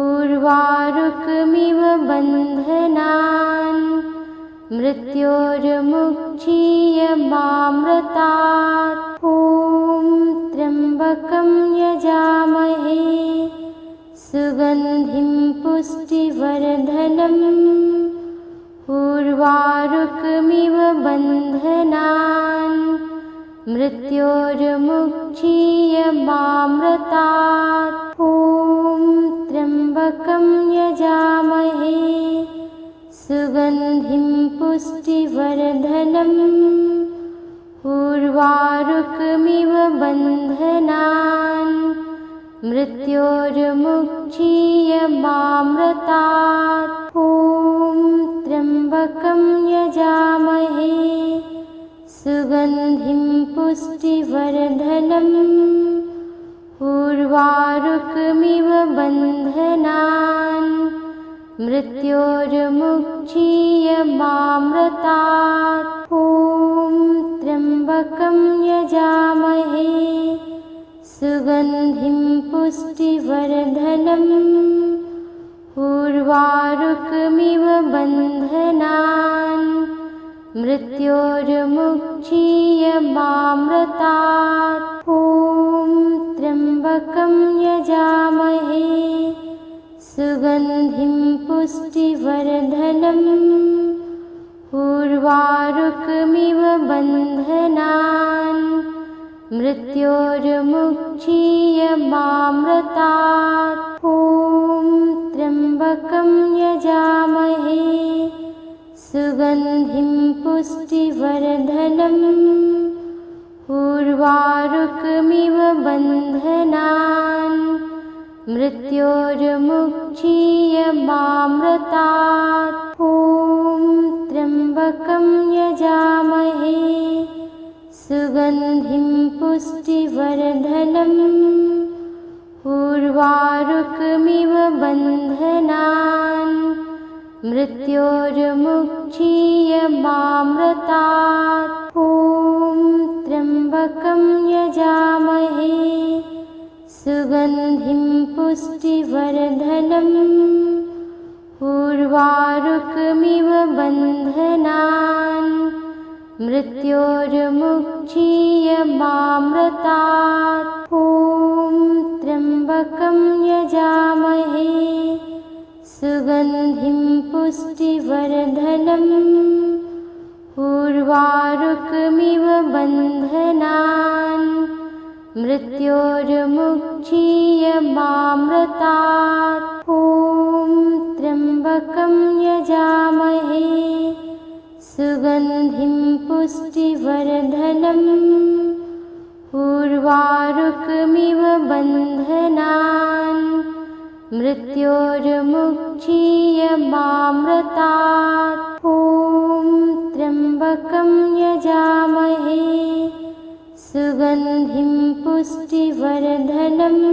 Speaker 1: उर्वारुकमिव बन्धनान् मृत्योर्मुक्षीयमामृतात्। ॐ त्र्यम्बकं यजामहे सुगन्धिं पुष्टिवर्धनम् उर्वारुकमिव बन्धनान् मृत्योर्मुक्षीयमामृतात्। ॐ त्र्यम्बकं यजामहे सुगन्धिं पुष्टिवर्धनम् उर्वारुकमिव बन्धनान् मृत्योर्मुक्षीयमामृतात्। ॐ त्र्यम्बकं यजामहे सुगन्धिं पुष्टिवर्धनम् उर्वारुकमिव बन्धनान् मृत्योर्मुक्षीयमामृतात्। ॐ त्र्यम्बकं यजामहे सुगन्धिं पुष्टिवर्धनम् उर्वारुकमिव बन्धनान् मृत्योर्मुक्षीयमामृतात्। ॐ त्र्यम्बकं यजामहे सुगन्धिं पुष्टिवर्धनम् उर्वारुकमिव बन्धनान् मृत्योर्मुक्षीयमामृतात्। ॐ त्र्यम्बकं यजामहे सुगन्धिं पुष्टिवर्धनम् उर्वारुकमिव बन्धनान् मृत्योर्मुक्षीयमामृतात्। ॐ त्र्यम्बकं यजामहे सुगन्धिं पुष्टिवर्धनम् उर्वारुकमिव बन्धनान् मृत्योर्मुक्षीयमामृतात्। ॐ त्र्यम्बकं यजामहे सुगन्धिं पुष्टिवर्धनम् उर्वारुकमिव बन्धनान् मृत्योर्मुक्षीयमामृतात्। ॐ त्र्यम्बकं यजामहे सुगन्धिं पुष्टिवर्धनम् उर्वारुकमिव बन्धनान् मृत्योर्मुक्षीयमामृतात्। ॐ त्र्यम्बकं यजामहे सुगन्धिं पुष्टिवर्धनम् उर्वारुकमिव बन्धनान् मृत्योर्मुक्षीयमामृतात्। ॐ त्र्यम्बकं यजामहे सुगन्धिं पुष्टिवर्धनम्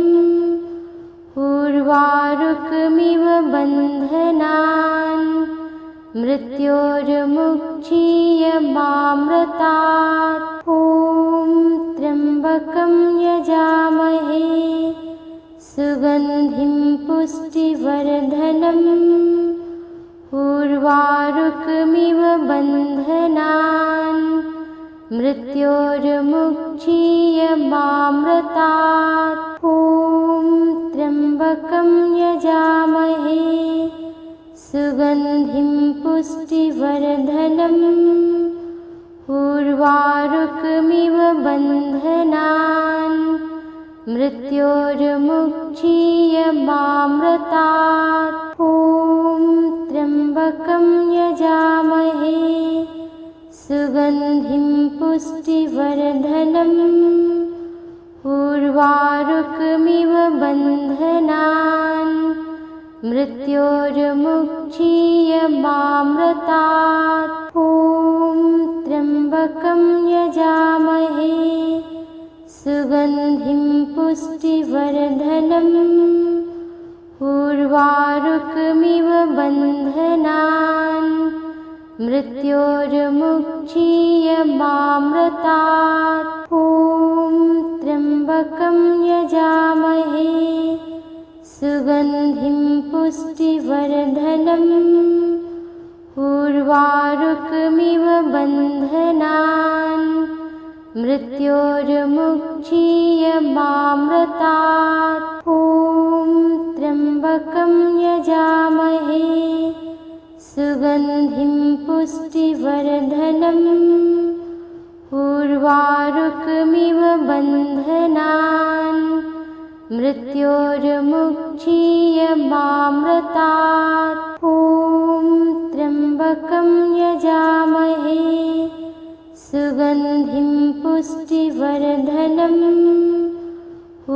Speaker 1: उर्वारुकमिव बन्धनान् मृत्योर्मुक्षीयमामृतात्। ॐ त्र्यम्बकं यजामहे सुगन्धिं पुष्टिवर्धनम् उर्वारुकमिव बन्धनान् मृत्योर्मुक्षीयमामृतात्। ॐ त्र्यम्बकं यजामहे सुगन्धिं पुष्टिवर्धनम् उर्वारुकमिव बन्धनान् मृत्योर्मुक्षीयमामृतात्। ॐ त्र्यम्बकं यजामहे सुगन्धिं पुष्टिवर्धनम् उर्वारुकमिव बन्धनान् मृत्योर्मुक्षीयमामृतात्। ॐ त्र्यम्बकं यजामहे सुगन्धिं पुष्टिवर्धनम् उर्वारुकमिव बन्धनान् मृत्योर्मुक्षीयमामृतात्। ॐ त्र्यम्बकं यजामहे सुगन्धिं पुष्टिवर्धनम् उर्वारुकमिव बन्धनान् मृत्योर्मुक्षीयमामृतात्। ॐ त्र्यम्बकं यजामहे सुगन्धिं पुष्टिवर्धनम् उर्वारुकमिव बन्धनान् मृत्योर्मुक्षीयमामृतात्। ॐ त्र्यम्बकं यजामहे सुगन्धिं पुष्टिवर्धनम्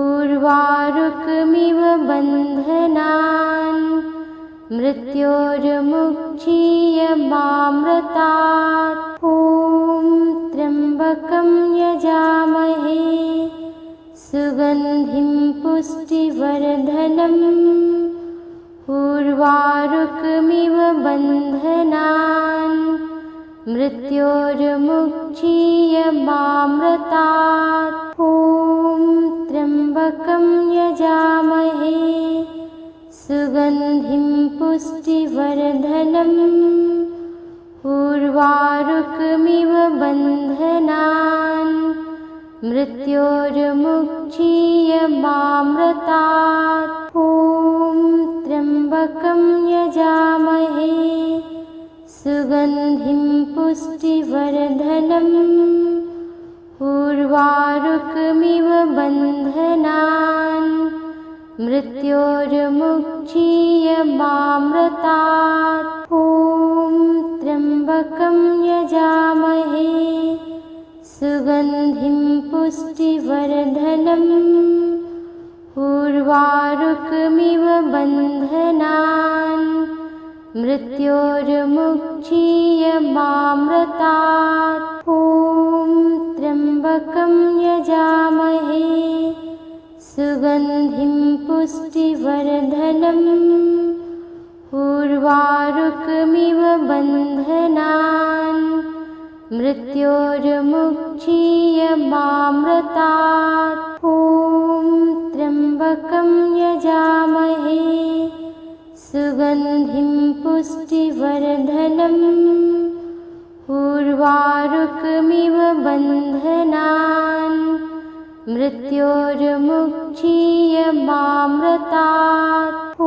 Speaker 1: उर्वारुकमिव बन्धनान् मृत्योर्मुक्षीयमामृतात्। ॐ त्र्यम्बकं यजामहे सुगन्धिं पुष्टिवर्धनम् उर्वारुकमिव बन्धनान् मृत्योर्मुक्षीयमामृतात्। ॐ त्र्यम्बकं यजामहे सुगन्धिं पुष्टिवर्धनम् उर्वारुकमिव बन्धनान् मृत्योर्मुक्षीयमामृतात्। ॐ त्र्यम्बकं यजामहे सुगन्धिं पुष्टिवर्धनम् उर्वारुकमिव बन्धनान् मृत्योर्मुक्षीयमामृतात्। ॐ त्र्यम्बकं यजामहे सुगन्धिं पुष्टिवर्धनम् उर्वारुकमिव बन्धनान् मृत्योर्मुक्षीयमामृतात्। ॐ त्र्यम्बकं यजामहे सुगन्धिं पुष्टिवर्धनम् उर्वारुकमिव बन्धनान् मृत्योर्मुक्षीयमामृतात्। ॐ त्र्यम्बकं यजामहे सुगन्धिं पुष्टिवर्धनम् उर्वारुकमिव बन्धनान् मृत्योर्मुक्षीयमामृतात्। ॐ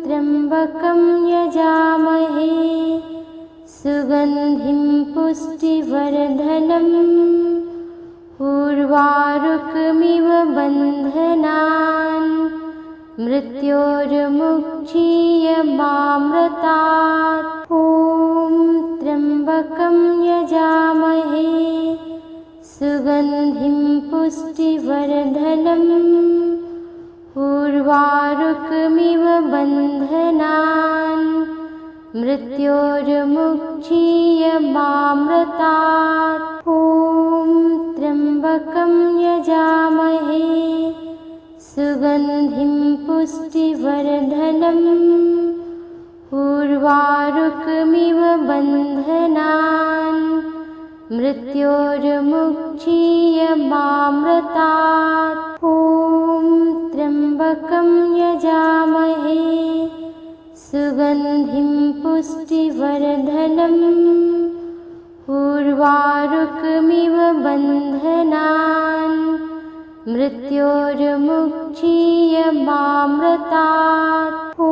Speaker 1: त्र्यम्बकं यजामहे सुगन्धिं पुष्टिवर्धनम् उर्वारुकमिव बन्धनान् मृत्योर्मुक्षीयमामृतात्। ॐ त्र्यम्बकं यजामहे सुगन्धिं पुष्टिवर्धनम् उर्वारुकमिव बन्धनान् मृत्योर्मुक्षीयमामृतात्। ॐ त्र्यम्बकं यजामहे सुगन्धिं पुष्टिवर्धनम् उर्वारुकमिव बन्धनान् मृत्योर्मुक्षीयमामृतात्। ॐ त्र्यम्बकं यजामहे सुगन्धिं पुष्टिवर्धनम् उर्वारुकमिव बन्धनान् मृत्योर्मुक्षीयमामृतात्। ॐ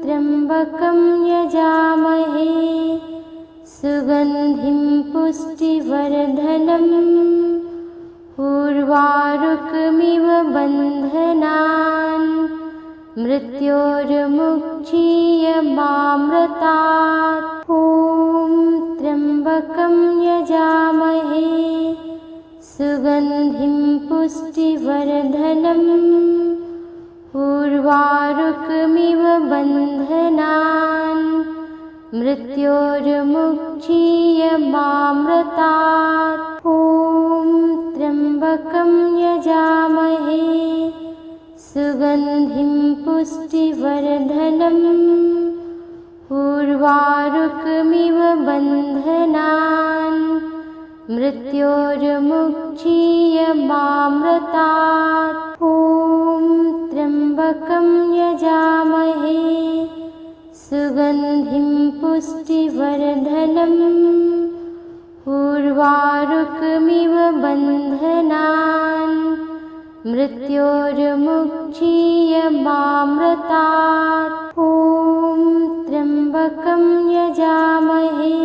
Speaker 1: त्र्यम्बकं यजामहे सुगन्धिं पुष्टिवर्धनम् उर्वारुकमिव बन्धनान् मृत्योर्मुक्षीयमामृतात्। ॐ त्र्यम्बकं यजामहे सुगन्धिं पुष्टिवर्धनम् उर्वारुकमिव बन्धनान् मृत्योर्मुक्षीयमामृतात्। ॐ त्र्यम्बकं यजामहे सुगन्धिं पुष्टिवर्धनम् उर्वारुकमिव बन्धनान् मृत्योर्मुक्षीयमामृतात्। ॐ त्र्यम्बकं यजामहे सुगन्धिं पुष्टिवर्धनम् उर्वारुकमिव बन्धनान् मृत्योर्मुक्षीयमामृतात्। ॐ त्र्यम्बकं यजामहे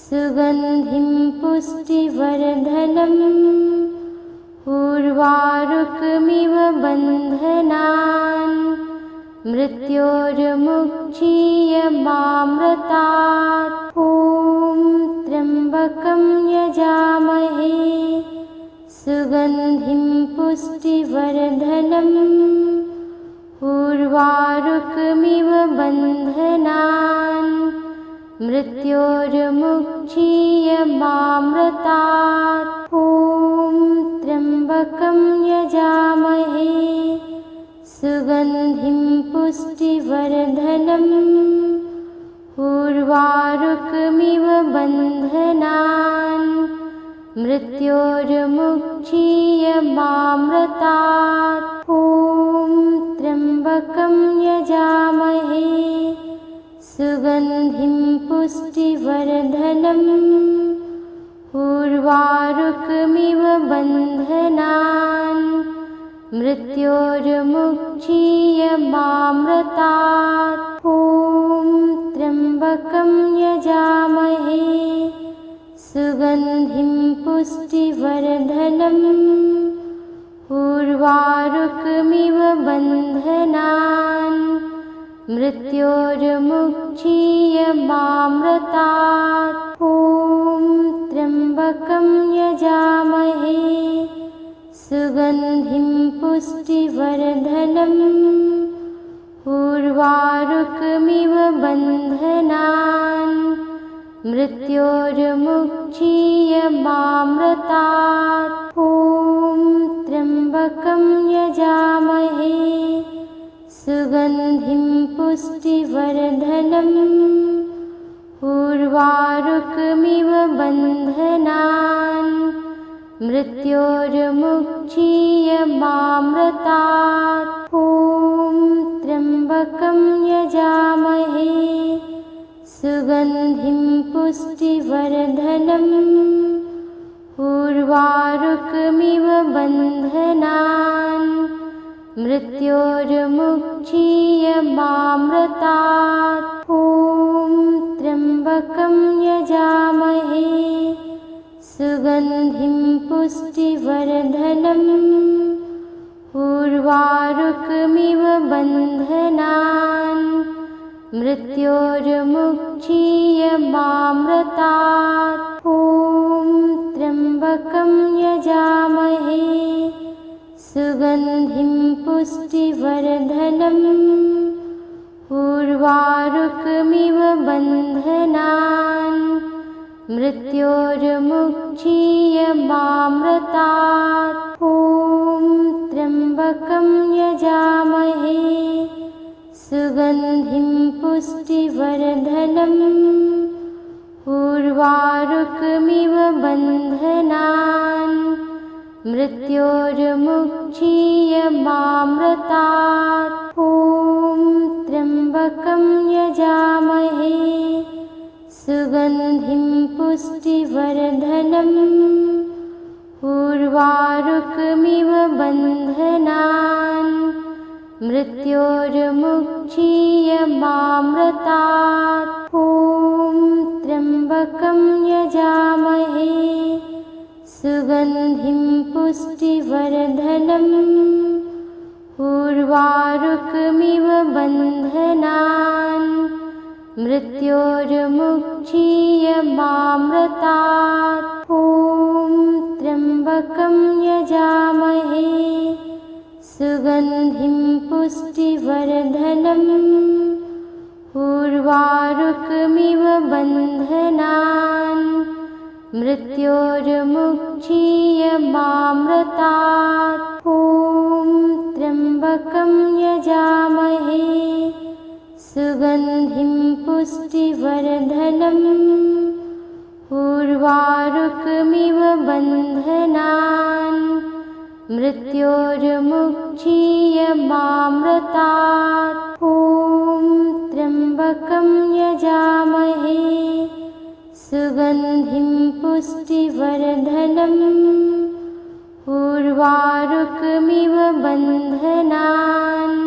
Speaker 1: सुगन्धिं पुष्टिवर्धनम् उर्वारुकमिव बन्धनान् मृत्योर्मुक्षीयमामृतात्। ॐ त्र्यम्बकं यजामहे सुगन्धिं पुष्टिवर्धनम् उर्वारुकमिव बन्धनान् मृत्योर्मुक्षीयमामृतात्। ॐ त्र्यम्बकं यजामहे सुगन्धिं पुष्टिवर्धनम् उर्वारुकमिव बन्धनान् मृत्योर्मुक्षीयमामृतात्। ॐ त्र्यम्बकं यजामहे सुगन्धिं पुष्टिवर्धनम् उर्वारुकमिव बन्धनान् मृत्योर्मुक्षीयमामृतात्। ॐ त्र्यम्बकं यजामहे सुगन्धिं पुष्टिवर्धनम् उर्वारुकमिव बन्धनान् मृत्योर्मुक्षीयमामृतात्। ॐ त्र्यम्बकं यजामहे सुगन्धिं पुष्टिवर्धनम् उर्वारुकमिव बन्धनान् मृत्योर्मुक्षीयमामृतात्। ॐ त्र्यम्बकं यजामहे सुगन्धिं पुष्टिवर्धनम् उर्वारुकमिव बन्धनान् मृत्योर्मुक्षीयमामृतात्। ॐ त्र्यम्बकं यजामहे सुगन्धिं पुष्टिवर्धनम् उर्वारुकमिव बन्धनान् मृत्योर्मुक्षीयमामृतात्। ॐ त्र्यम्बकं यजामहे सुगन्धिं पुष्टिवर्धनम् उर्वारुकमिव बन्धनान् मृत्योर्मुक्षीयमामृतात्। ॐ त्र्यम्बकं यजामहे सुगन्धिं पुष्टिवर्धनम् उर्वारुकमिव बन्धनान् मृत्योर्मुक्षीयमामृतात्। ॐ त्र्यम्बकं यजामहे सुगन्धिं पुष्टिवर्धनम् उर्वारुकमिव बन्धनान् मृत्योर्मुक्षीयमामृतात्। ॐ त्र्यम्बकं यजामहे सुगन्धिं पुष्टिवर्धनम् उर्वारुकमिव बन्धनान् मृत्योर्मुक्षीयमामृतात्। ॐ त्र्यम्बकं यजामहे सुगन्धिं पुष्टिवर्धनम् उर्वारुकमिव बन्धनान् मृत्योर्मुक्षीयमामृतात्। ॐ त्र्यम्बकं यजामहे सुगन्धिं पुष्टिवर्धनम् उर्वारुकमिव बन्धनान् मृत्योर्मुक्षीयमामृतात्। ॐ त्र्यम्बकं यजामहे सुगन्धिं पुष्टिवर्धनम् उर्वारुकमिव बन्धनान् मृत्योर्मुक्षीयमामृतात्। ॐ त्र्यम्बकं यजामहे सुगन्धिं पुष्टिवर्धनम् उर्वारुकमिव बन्धनान्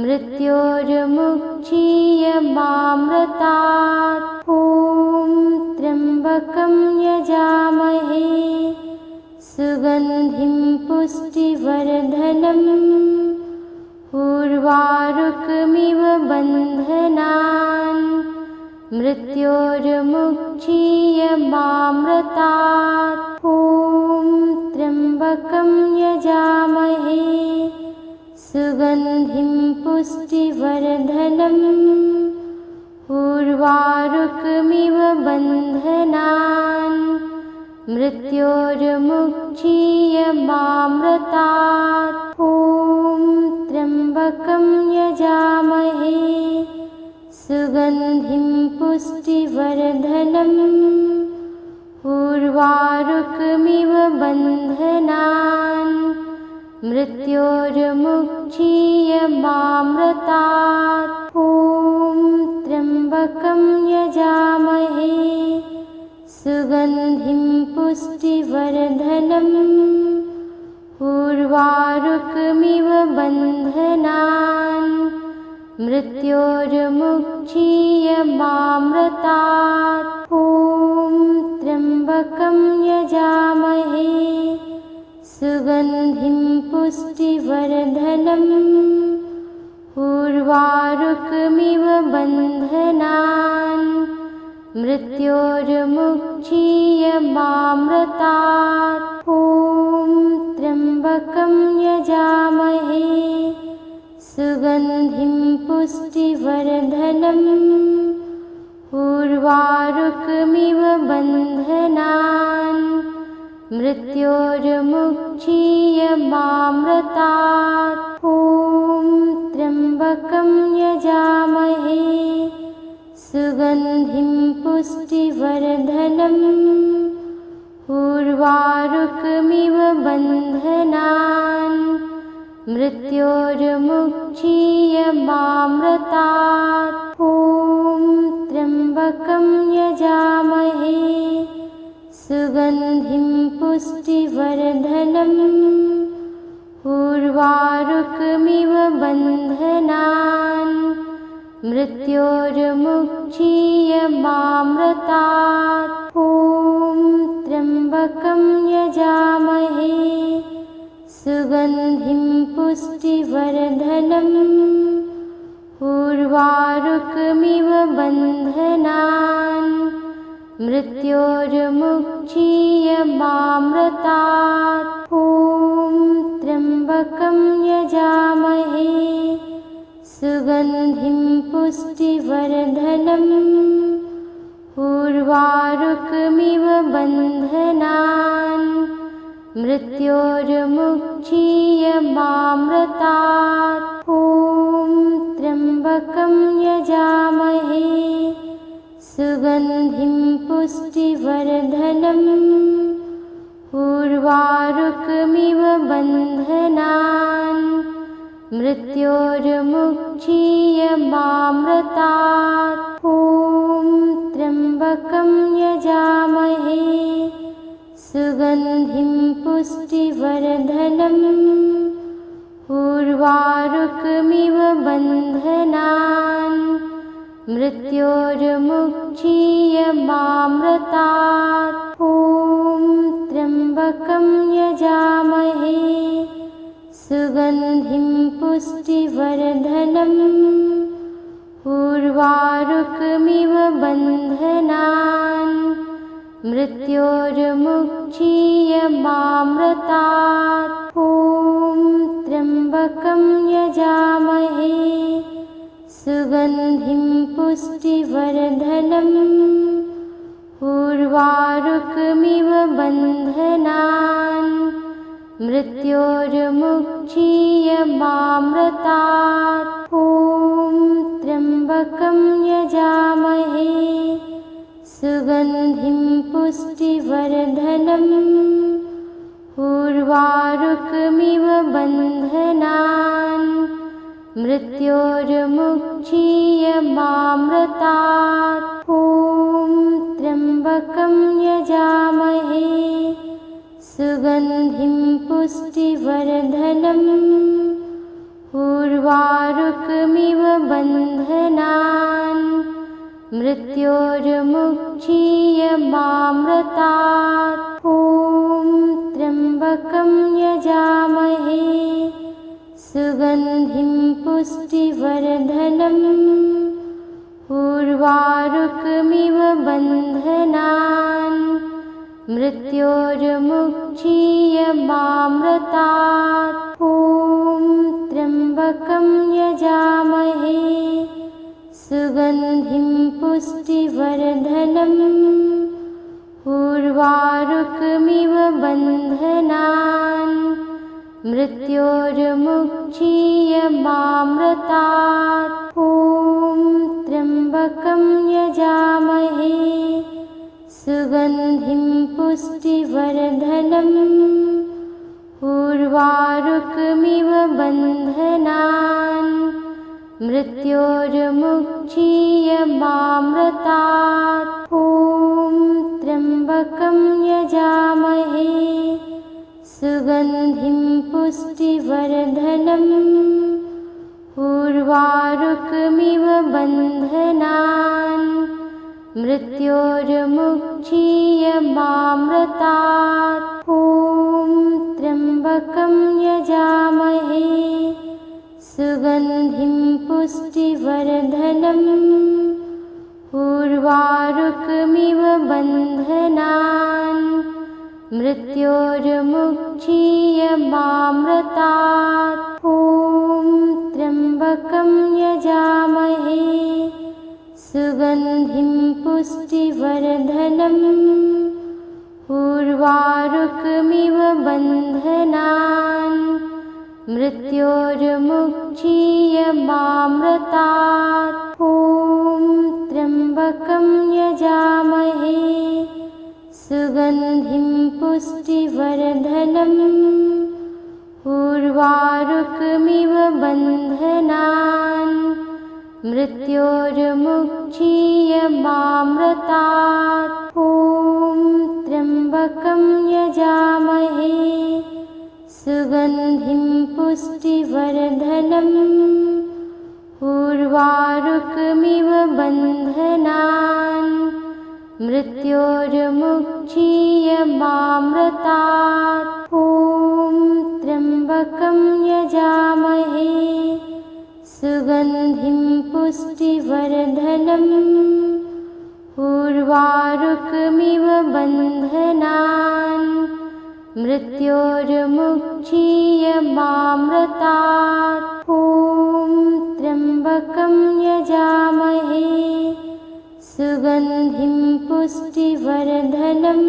Speaker 1: मृत्योर्मुक्षीयमामृतात्। ॐ त्र्यम्बकं यजामहे सुगन्धिं पुष्टिवर्धनम् उर्वारुकमिव बन्धनान् मृत्योर्मुक्षीयमामृतात्। ॐ त्र्यम्बकं यजामहे सुगन्धिं पुष्टिवर्धनम् उर्वारुकमिव बन्धनान् मृत्योर्मुक्षीयमामृतात्। ॐ त्र्यम्बकं यजामहे सुगन्धिं पुष्टिवर्धनम् उर्वारुकमिव बन्धनान् मृत्योर्मुक्षीयमामृतात्। ॐ त्र्यम्बकं यजामहे सुगन्धिं पुष्टिवर्धनम् उर्वारुकमिव बन्धनान् मृत्योर्मुक्षीयमामृतात्। ॐ त्र्यम्बकं यजामहे सुगन्धिं पुष्टिवर्धनम् उर्वारुकमिव बन्धनान् मृत्योर्मुक्षीयमामृतात्। ॐ त्र्यम्बकं यजामहे सुगन्धिं पुष्टिवर्धनम् उर्वारुकमिव बन्धनान् मृत्योर्मुक्षीयमामृतात्। ॐ त्र्यम्बकं यजामहे सुगन्धिं पुष्टिवर्धनम् उर्वारुकमिव बन्धनान् मृत्योर्मुक्षीयमामृतात्। ॐ त्र्यम्बकं यजामहे सुगन्धिं पुष्टिवर्धनम् उर्वारुकमिव बन्धनान् मृत्योर्मुक्षीयमामृतात्। ॐ त्र्यम्बकं यजामहे सुगन्धिं पुष्टिवर्धनम् उर्वारुकमिव बन्धनान् मृत्योर्मुक्षीयमामृतात्। ॐ त्र्यम्बकं यजामहे सुगन्धिं पुष्टिवर्धनम् उर्वारुकमिव बन्धनान् मृत्योर्मुक्षीयमामृतात्। ॐ त्र्यम्बकं यजामहे सुगन्धिं पुष्टिवर्धनम् उर्वारुकमिव बन्धनान् मृत्योर्मुक्षीयमामृतात्। ॐ त्र्यम्बकं यजामहे सुगन्धिं पुष्टिवर्धनम् उर्वारुकमिव बन्धनान् मृत्योर्मुक्षीयमामृतात्। ॐ त्र्यम्बकं यजामहे सुगन्धिं पुष्टिवर्धनम् उर्वारुकमिव बन्धनान् मृत्योर्मुक्षीयमामृतात्। ॐ त्र्यम्बकं यजामहे सुगन्धिं पुष्टिवर्धनम् उर्वारुकमिव बन्धनान् मृत्योर्मुक्षीयमामृतात्। ॐ त्र्यम्बकं यजामहे सुगन्धिं पुष्टिवर्धनम् उर्वारुकमिव बन्धनान् मृत्योर्मुक्षीयमामृतात्। ॐ त्र्यम्बकं यजामहे सुगन्धिं पुष्टिवर्धनम् उर्वारुकमिव बन्धनान् मृत्योर्मुक्षीयमामृतात्। ॐ त्र्यम्बकं यजामहे सुगन्धिं पुष्टिवर्धनम् उर्वारुकमिव बन्धनान् मृत्योर्मुक्षीयमामृतात्। ॐ त्र्यम्बकं यजामहे सुगन्धिं पुष्टिवर्धनम् उर्वारुकमिव बन्धनान् मृत्योर्मुक्षीयमामृतात्। ॐ त्र्यम्बकं यजामहे सुगन्धिं पुष्टिवर्धनम् उर्वारुकमिव बन्धनान् मृत्योर्मुक्षीयमामृतात्। ॐ त्र्यम्बकं यजामहे सुगन्धिं पुष्टिवर्धनम् उर्वारुकमिव बन्धनान् मृत्योर्मुक्षीयमामृतात्। ॐ त्र्यम्बकं त्र्यम्बकं यजामहे सुगन्धिं पुष्टिवर्धनम् उर्वारुकमिव बन्धनान् मृत्योर्मुक्षीयमामृतात्। ॐ त्र्यम्बकं यजामहे सुगन्धिं पुष्टिवर्धनम् उर्वारुकमिव बन्धनान् मृत्योर्मुक्षीयमामृतात्। ॐ त्र्यम्बकं यजामहे सुगन्धिं पुष्टिवर्धनम् उर्वारुकमिव बन्धनान् मृत्योर्मुक्षीयमामृतात्। ॐ त्र्यम्बकं यजामहे सुगन्धिं पुष्टिवर्धनम् उर्वारुकमिव बन्धनान् मृत्योर्मुक्षीयमामृतात्। ॐ त्र्यम्बकं यजामहे सुगन्धिं पुष्टिवर्धनम् उर्वारुकमिव बन्धनान् मृत्योर्मुक्षीयमामृतात्। ॐ त्र्यम्बकं यजामहे सुगन्धिं पुष्टिवर्धनम्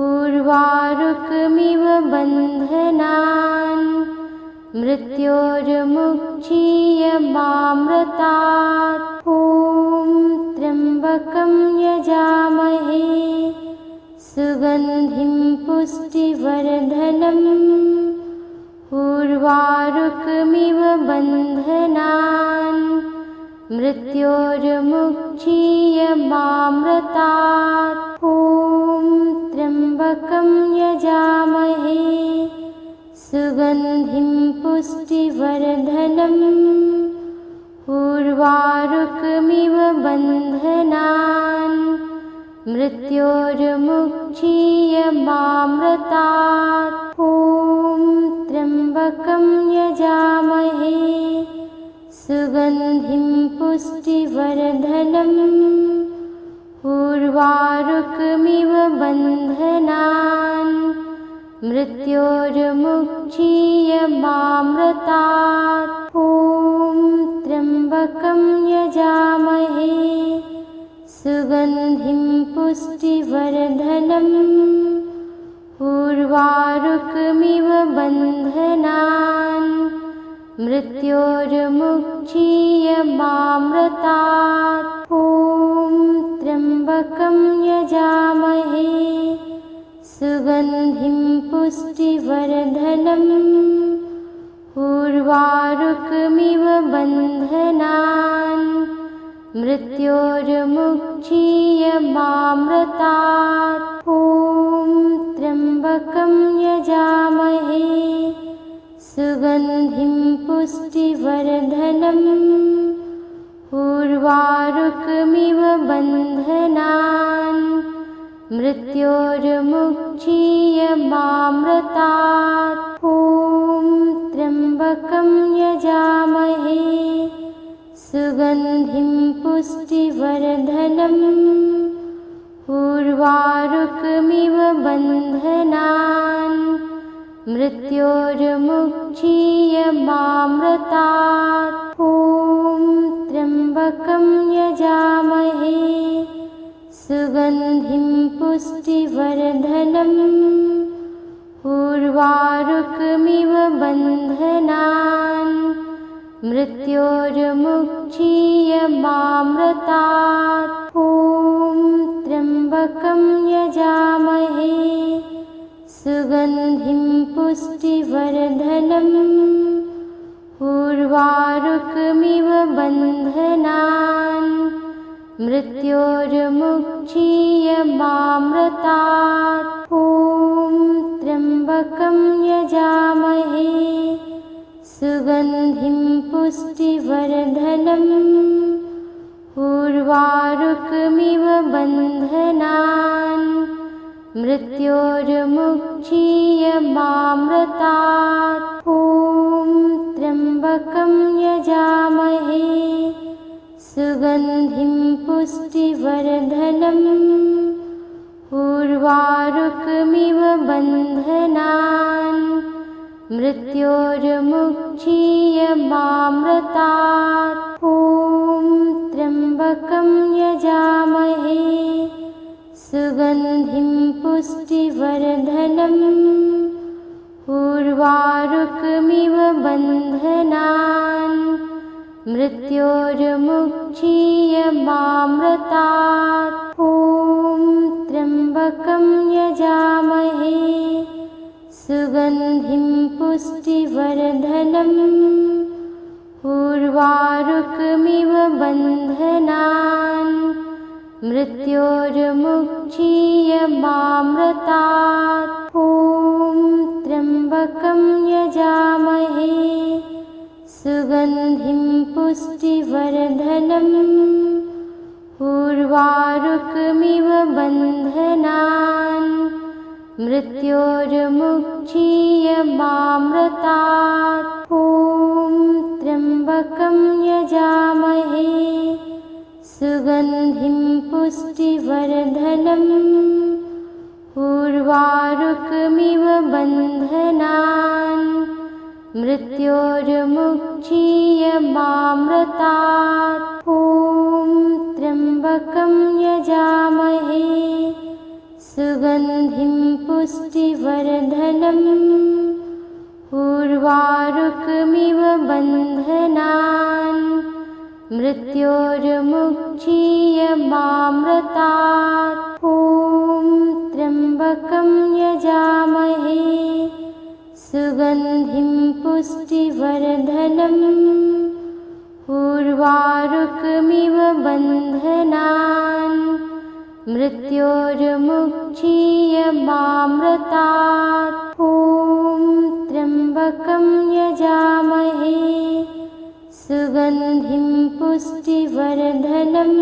Speaker 1: उर्वारुकमिव बन्धनान् मृत्योर्मुक्षीयमामृतात्। ॐ त्र्यम्बकं यजामहे सुगन्धिं पुष्टिवर्धनम् उर्वारुकमिव बन्धनान् मृत्योर्मुक्षीयमामृतात्। ॐ त्र्यम्बकं यजामहे सुगन्धिं पुष्टिवर्धनम् उर्वारुकमिव बन्धनान् मृत्योर्मुक्षीयमामृतात्। ॐ त्र्यम्बकं यजामहे सुगन्धिं पुष्टिवर्धनम् उर्वारुकमिव बन्धनान् मृत्योर्मुक्षीयमामृतात्। ॐ त्र्यम्बकं यजामहे सुगन्धिं पुष्टिवर्धनम् उर्वारुकमिव बन्धनान् मृत्योर्मुक्षीयमामृतात्। ॐ त्र्यम्बकं यजामहे सुगन्धिं पुष्टिवर्धनम् उर्वारुकमिव बन्धनान् मृत्योर्मुक्षीयमामृतात्। ॐ त्र्यम्बकं यजामहे सुगन्धिं पुष्टिवर्धनम् उर्वारुकमिव बन्धनान् मृत्योर्मुक्षीयमामृतात्। ॐ त्र्यम्बकं यजामहे सुगन्धिं पुष्टिवर्धनम् उर्वारुकमिव बन्धनान् मृत्योर्मुक्षीयमामृतात्। ॐ त्र्यम्बकं यजामहे सुगन्धिं पुष्टिवर्धनम् उर्वारुकमिव बन्धनान् मृत्योर्मुक्षीयमामृतात्। ॐ त्र्यम्बकं यजामहे सुगन्धिं पुष्टिवर्धनम् उर्वारुकमिव बन्धनान् मृत्योर्मुक्षीयमामृतात्। ॐ त्र्यम्बकं यजामहे सुगन्धिं पुष्टिवर्धनम् उर्वारुकमिव बन्धनान् मृत्योर्मुक्षीयमामृतात्। ॐ त्र्यम्बकं यजामहे सुगन्धिं पुष्टिवर्धनम् उर्वारुकमिव बन्धनान् मृत्योर्मुक्षीयमामृतात्। ॐ त्र्यम्बकं यजामहे सुगन्धिं पुष्टिवर्धनम् उर्वारुकमिव बन्धनान् मृत्योर्मुक्षीयमामृतात्। ॐ त्र्यम्बकं यजामहे सुगन्धिं पुष्टिवर्धनम् उर्वारुकमिव बन्धनान् मृत्योर्मुक्षीयमामृतात्। ॐ त्र्यम्बकं यजामहे सुगन्धिं पुष्टिवर्धनम् उर्वारुकमिव बन्धनान् मृत्योर्मुक्षीयमामृतात्। ॐ त्र्यम्बकं यजामहे सुगन्धिं पुष्टिवर्धनम् उर्वारुकमिव बन्धनान् मृत्योर्मुक्षीयमामृतात्। ॐ त्र्यम्बकं यजामहे सुगन्धिं पुष्टिवर्धनम् उर्वारुकमिव बन्धनान् मृत्योर्मुक्षीयमामृतात्। ॐ त्र्यम्बकं यजामहे सुगन्धिं पुष्टिवर्धनम् उर्वारुकमिव बन्धनान् मृत्योर्मुक्षीयमामृतात्। ॐ त्र्यम्बकं यजामहे सुगन्धिं पुष्टिवर्धनम्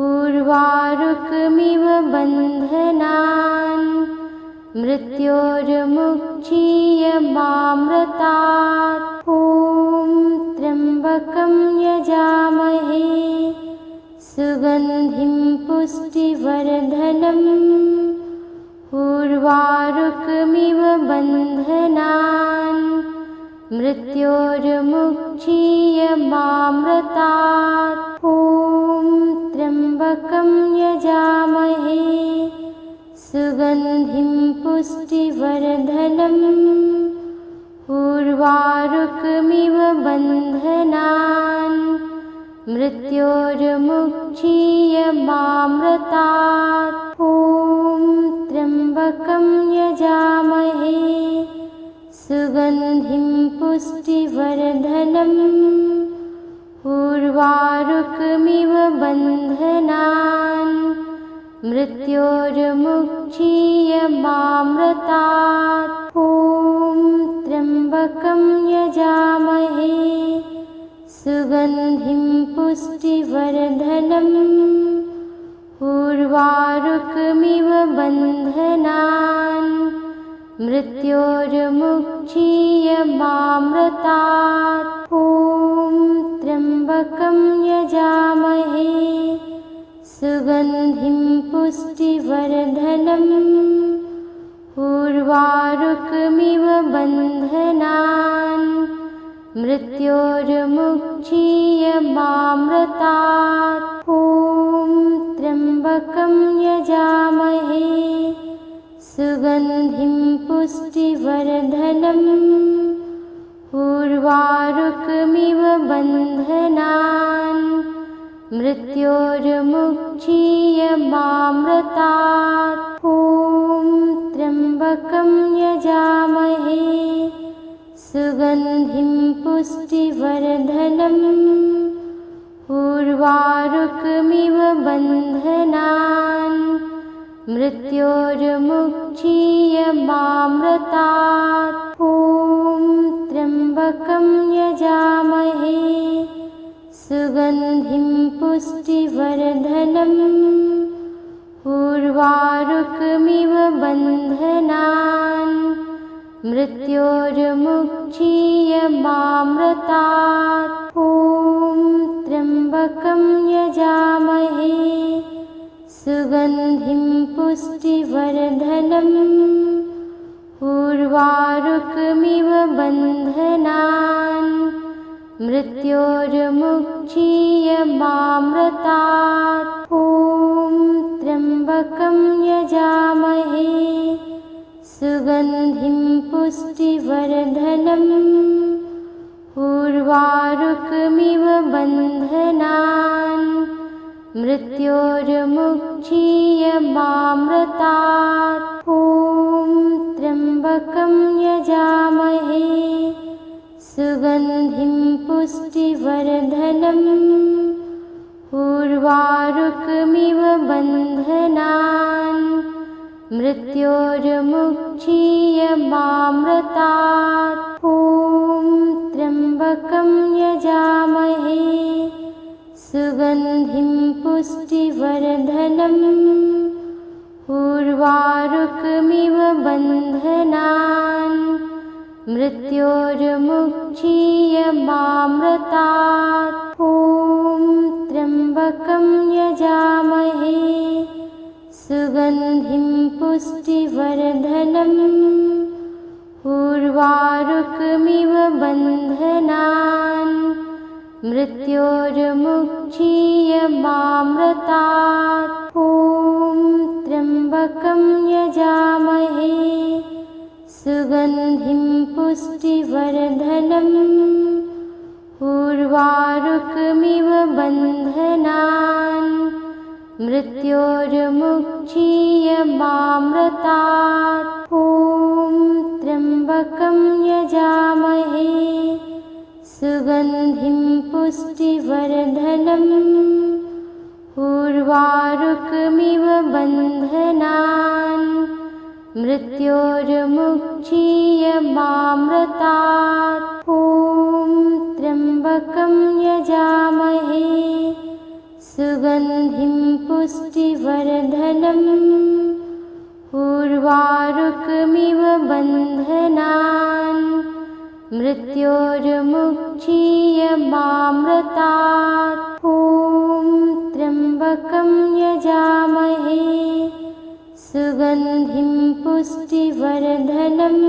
Speaker 1: उर्वारुकमिव बन्धनान् मृत्योर्मुक्षीयमामृतात्। ॐ त्र्यम्बकं यजामहे सुगन्धिं पुष्टिवर्धनम् उर्वारुकमिव बन्धनान् मृत्योर्मुक्षीयमामृतात्। ॐ त्र्यम्बकं यजामहे सुगन्धिं पुष्टिवर्धनम् उर्वारुकमिव बन्धनान् मृत्योर्मुक्षीयमामृतात्। ॐ त्र्यम्बकं यजामहे सुगन्धिं पुष्टिवर्धनम् उर्वारुकमिव बन्धनान् मृत्योर्मुक्षीयमामृतात्। ॐ त्र्यम्बकं यजामहे सुगन्धिं पुष्टिवर्धनम् उर्वारुकमिव बन्धनान् मृत्योर्मुक्षीयमामृतात्। ॐ त्र्यम्बकं यजामहे सुगन्धिं पुष्टिवर्धनम् उर्वारुकमिव बन्धनान् मृत्योर्मुक्षीयमामृतात्। ॐ त्र्यम्बकं यजामहे सुगन्धिं पुष्टिवर्धनम् उर्वारुकमिव बन्धनान् मृत्योर्मुक्षीयमामृतात्। ॐ त्र्यम्बकं यजामहे सुगन्धिं पुष्टिवर्धनम् उर्वारुकमिव बन्धनान् मृत्योर्मुक्षीयमामृतात्। ॐ त्र्यम्बकं यजामहे सुगन्धिं पुष्टिवर्धनम् उर्वारुकमिव बन्धनान् मृत्योर्मुक्षीयमामृतात्। ॐ त्र्यम्बकं यजामहे सुगन्धिं पुष्टिवर्धनम्। उर्वारुकमिव बन्धनान् मृत्योर्मुक्षीयमामृतात्। ॐ त्र्यम्बकं यजामहे सुगन्धिं पुष्टिवर्धनम्। उर्वारुकमिव बन्धनान् मृत्योर्मुक्षीयमामृतात्। ॐ त्र्यम्बकं यजामहे सुगन्धिं पुष्टिवर्धनम्। उर्वारुकमिव बन्धनान् मृत्योर्मुक्षीयमामृतात्। ॐ त्र्यम्बकं यजामहे सुगन्धिं पुष्टिवर्धनम्। उर्वारुकमिव बन्धनान् मृत्योर्मुक्षीयमामृतात्। ॐ त्र्यम्बकं यजामहे सुगन्धिं पुष्टिवर्धनम्। उर्वारुकमिव बन्धनान् मृत्योर्मुक्षीयमामृतात्। ॐ त्र्यम्बकं यजामहे सुगन्धिं पुष्टिवर्धनम्। उर्वारुकमिव बन्धनान् मृत्योर्मुक्षीयमामृतात्। ॐ त्र्यम्बकं यजामहे सुगन्धिं पुष्टिवर्धनम्। उर्वारुकमिव बन्धनान् मृत्योर्मुक्षीयमामृतात्। ॐ त्र्यम्बकं यजामहे सुगन्धिं पुष्टिवर्धनम्। उर्वारुकमिव बन्धनान् मृत्योर्मुक्षीयमामृतात्। ॐ त्र्यम्बकं यजामहे सुगन्धिं पुष्टिवर्धनम्।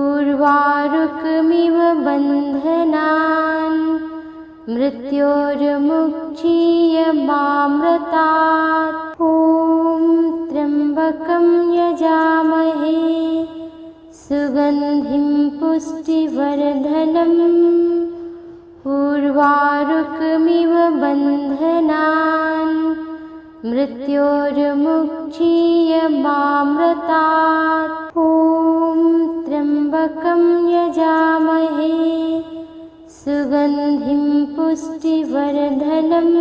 Speaker 1: उर्वारुकमिव बन्धनान् मृत्योर्मुक्षीयमामृतात्। ॐ त्र्यम्बकं यजामहे सुगन्धिं पुष्टिवर्धनम्। उर्वारुकमिव बन्धनान् मृत्योर्मुक्षीयमामृतात्। ॐ त्र्यम्बकं यजामहे सुगन्धिं पुष्टिवर्धनम्।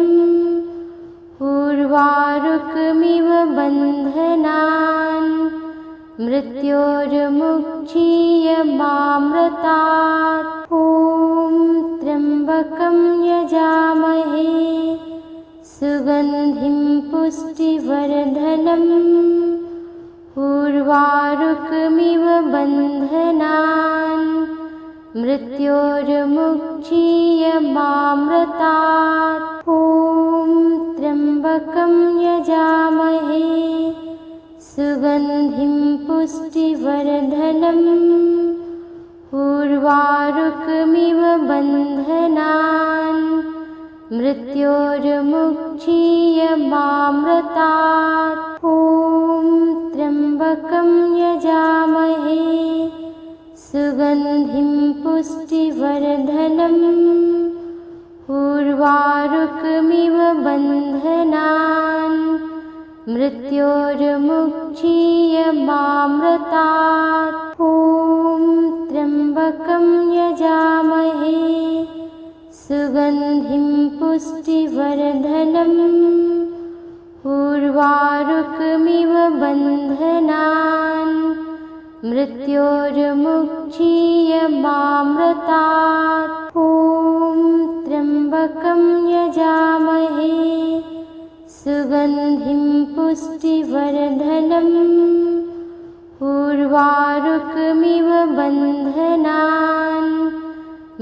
Speaker 1: उर्वारुकमिव बन्धनान् मृत्योर्मुक्षीयमामृतात्। ॐ त्र्यम्बकं यजामहे सुगन्धिं पुष्टिवर्धनम्। उर्वारुकमिव बन्धनान् मृत्योर्मुक्षीयमामृतात्। ॐ त्र्यम्बकं यजामहे सुगन्धिं पुष्टिवर्धनम्। उर्वारुकमिव बन्धनान् मृत्योर्मुक्षीयमामृतात्। ॐ त्र्यम्बकं यजामहे सुगन्धिं पुष्टिवर्धनम्। उर्वारुकमिव बन्धनान् मृत्योर्मुक्षीयमामृतात्। ॐ त्र्यम्बकं यजामहे सुगन्धिं पुष्टिवर्धनम्। उर्वारुकमिव बन्धनान् मृत्योर्मुक्षीयमामृतात्। ॐ त्र्यम्बकं यजामहे सुगन्धिं पुष्टिवर्धनम् उर्वारुकमिव बन्धनान्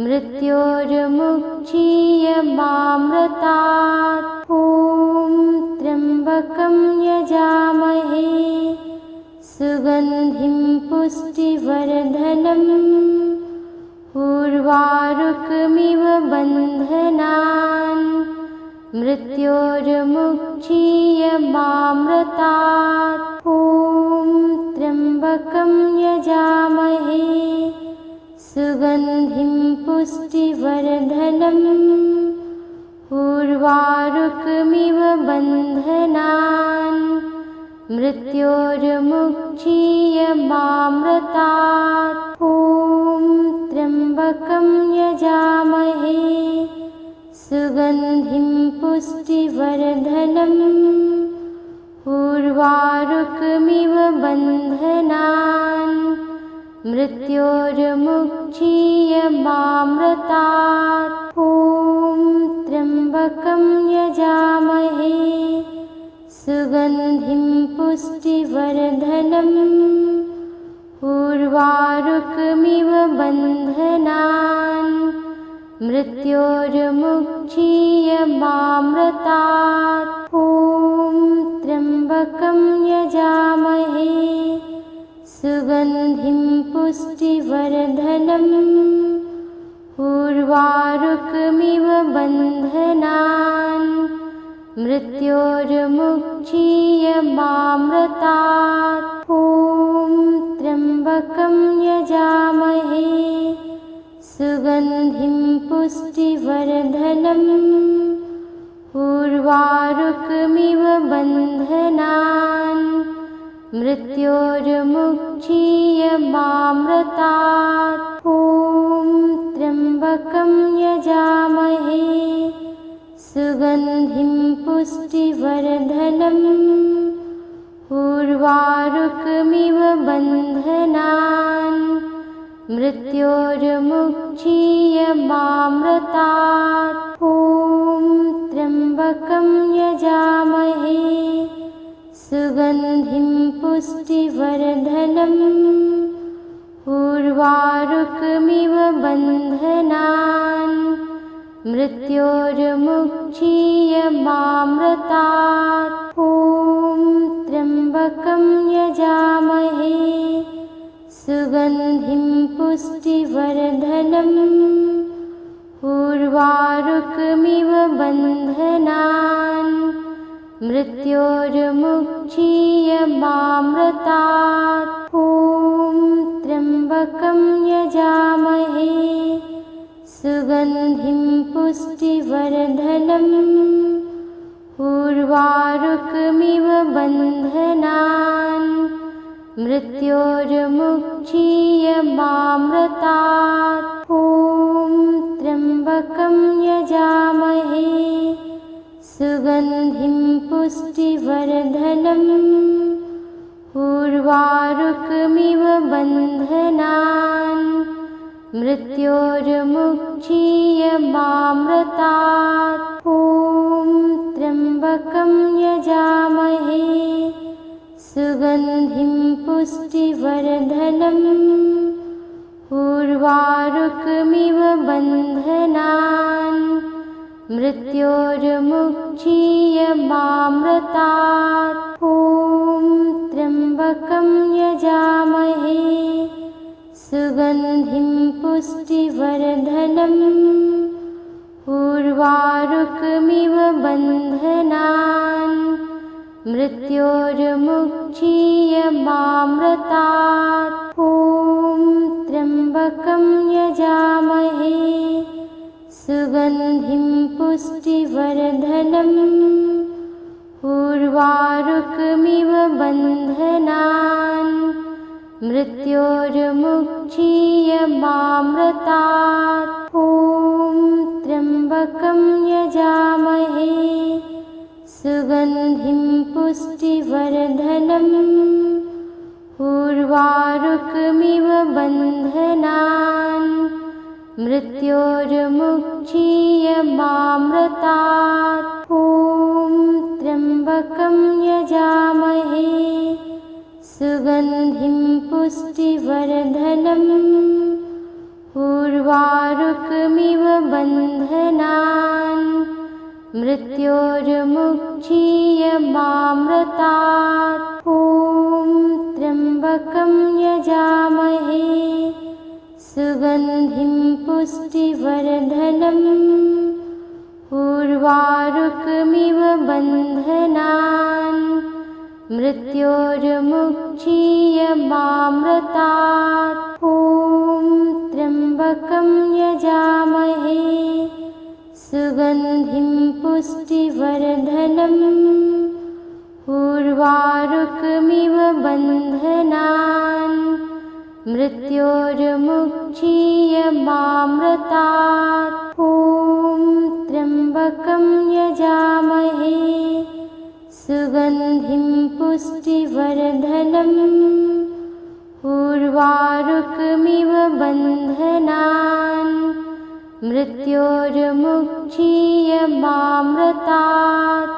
Speaker 1: मृत्योर्मुक्षीयमामृतात्। ॐ त्र्यम्बकं यजामहे सुगन्धिं पुष्टिवर्धनम् उर्वारुकमिव बन्धनान् मृत्योर्मुक्षीयमामृतात्। ॐ त्र्यम्बकं यजामहे सुगन्धिं पुष्टिवर्धनम् उर्वारुकमिव बन्धनान् मृत्योर्मुक्षीयमामृतात्। ॐ त्र्यम्बकं यजामहे सुगन्धिं पुष्टिवर्धनम् उर्वारुकमिव बन्धनान् मृत्योर्मुक्षीयमामृतात्। ॐ त्र्यम्बकं यजामहे सुगन्धिं पुष्टिवर्धनम् उर्वारुकमिव बन्धनान् मृत्योर्मुक्षीयमामृतात्। ॐ त्र्यम्बकं यजामहे सुगन्धिं पुष्टिवर्धनम् उर्वारुकमिव बन्धनान् मृत्योर्मुक्षीयमामृतात्। ॐ त्र्यम्बकं यजामहे सुगन्धिं पुष्टिवर्धनम् उर्वारुकमिव बन्धनान् मृत्योर्मुक्षीयमामृतात्। ॐ त्र्यम्बकं यजामहे सुगन्धिं पुष्टिवर्धनम् उर्वारुकमिव बन्धनान् मृत्योर्मुक्षीयमामृतात्। ॐ त्र्यम्बकं यजामहे सुगन्धिं पुष्टिवर्धनम् उर्वारुकमिव बन्धनान् मृत्योर्मुक्षीयमामृतात्। ॐ त्र्यम्बकं यजामहे सुगन्धिं पुष्टिवर्धनम् उर्वारुकमिव बन्धनान् मृत्योर्मुक्षीयमामृतात्। ॐ त्र्यम्बकं यजामहे सुगन्धिं पुष्टिवर्धनम् उर्वारुकमिव बन्धनान् मृत्योर्मुक्षीयमामृतात्। ॐ त्र्यम्बकं यजामहे सुगन्धिं पुष्टिवर्धनम् उर्वारुकमिव बन्धनान् मृत्योर्मुक्षीयमामृतात्। ॐ त्र्यम्बकं यजामहे सुगन्धिं पुष्टिवर्धनम् उर्वारुकमिव बन्धनान् मृत्योर्मुक्षीयमामृतात्। ॐ त्र्यम्बकं यजामहे सुगन्धिं पुष्टिवर्धनम् उर्वारुकमिव बन्धनान् मृत्योर्मुक्षीयमामृतात्। ॐ त्र्यम्बकं यजामहे सुगन्धिं पुष्टिवर्धनम् उर्वारुकमिव बन्धनान् मृत्योर्मुक्षीयमामृतात्। ॐ त्र्यम्बकं यजामहे सुगन्धिं पुष्टिवर्धनम् उर्वारुकमिव बन्धनान् मृत्योर्मुक्षीयमामृतात्। ॐ त्र्यम्बकं त्र्यम्बकं यजामहे सुगन्धिं पुष्टिवर्धनम् उर्वारुकमिव बन्धनान् मृत्योर्मुक्षीयमामृतात्। ॐ त्र्यम्बकं यजामहे सुगन्धिं पुष्टिवर्धनम् उर्वारुकमिव बन्धनान् मृत्योर्मुक्षीयमामृतात्। ॐ त्र्यम्बकं यजामहे सुगन्धिं पुष्टिवर्धनम् उर्वारुकमिव बन्धनान् मृत्योर्मुक्षीयमामृतात्। ॐ त्र्यम्बकं यजामहे सुगन्धिं पुष्टिवर्धनम् उर्वारुकमिव बन्धनान् मृत्योर्मुक्षीयमामृतात्।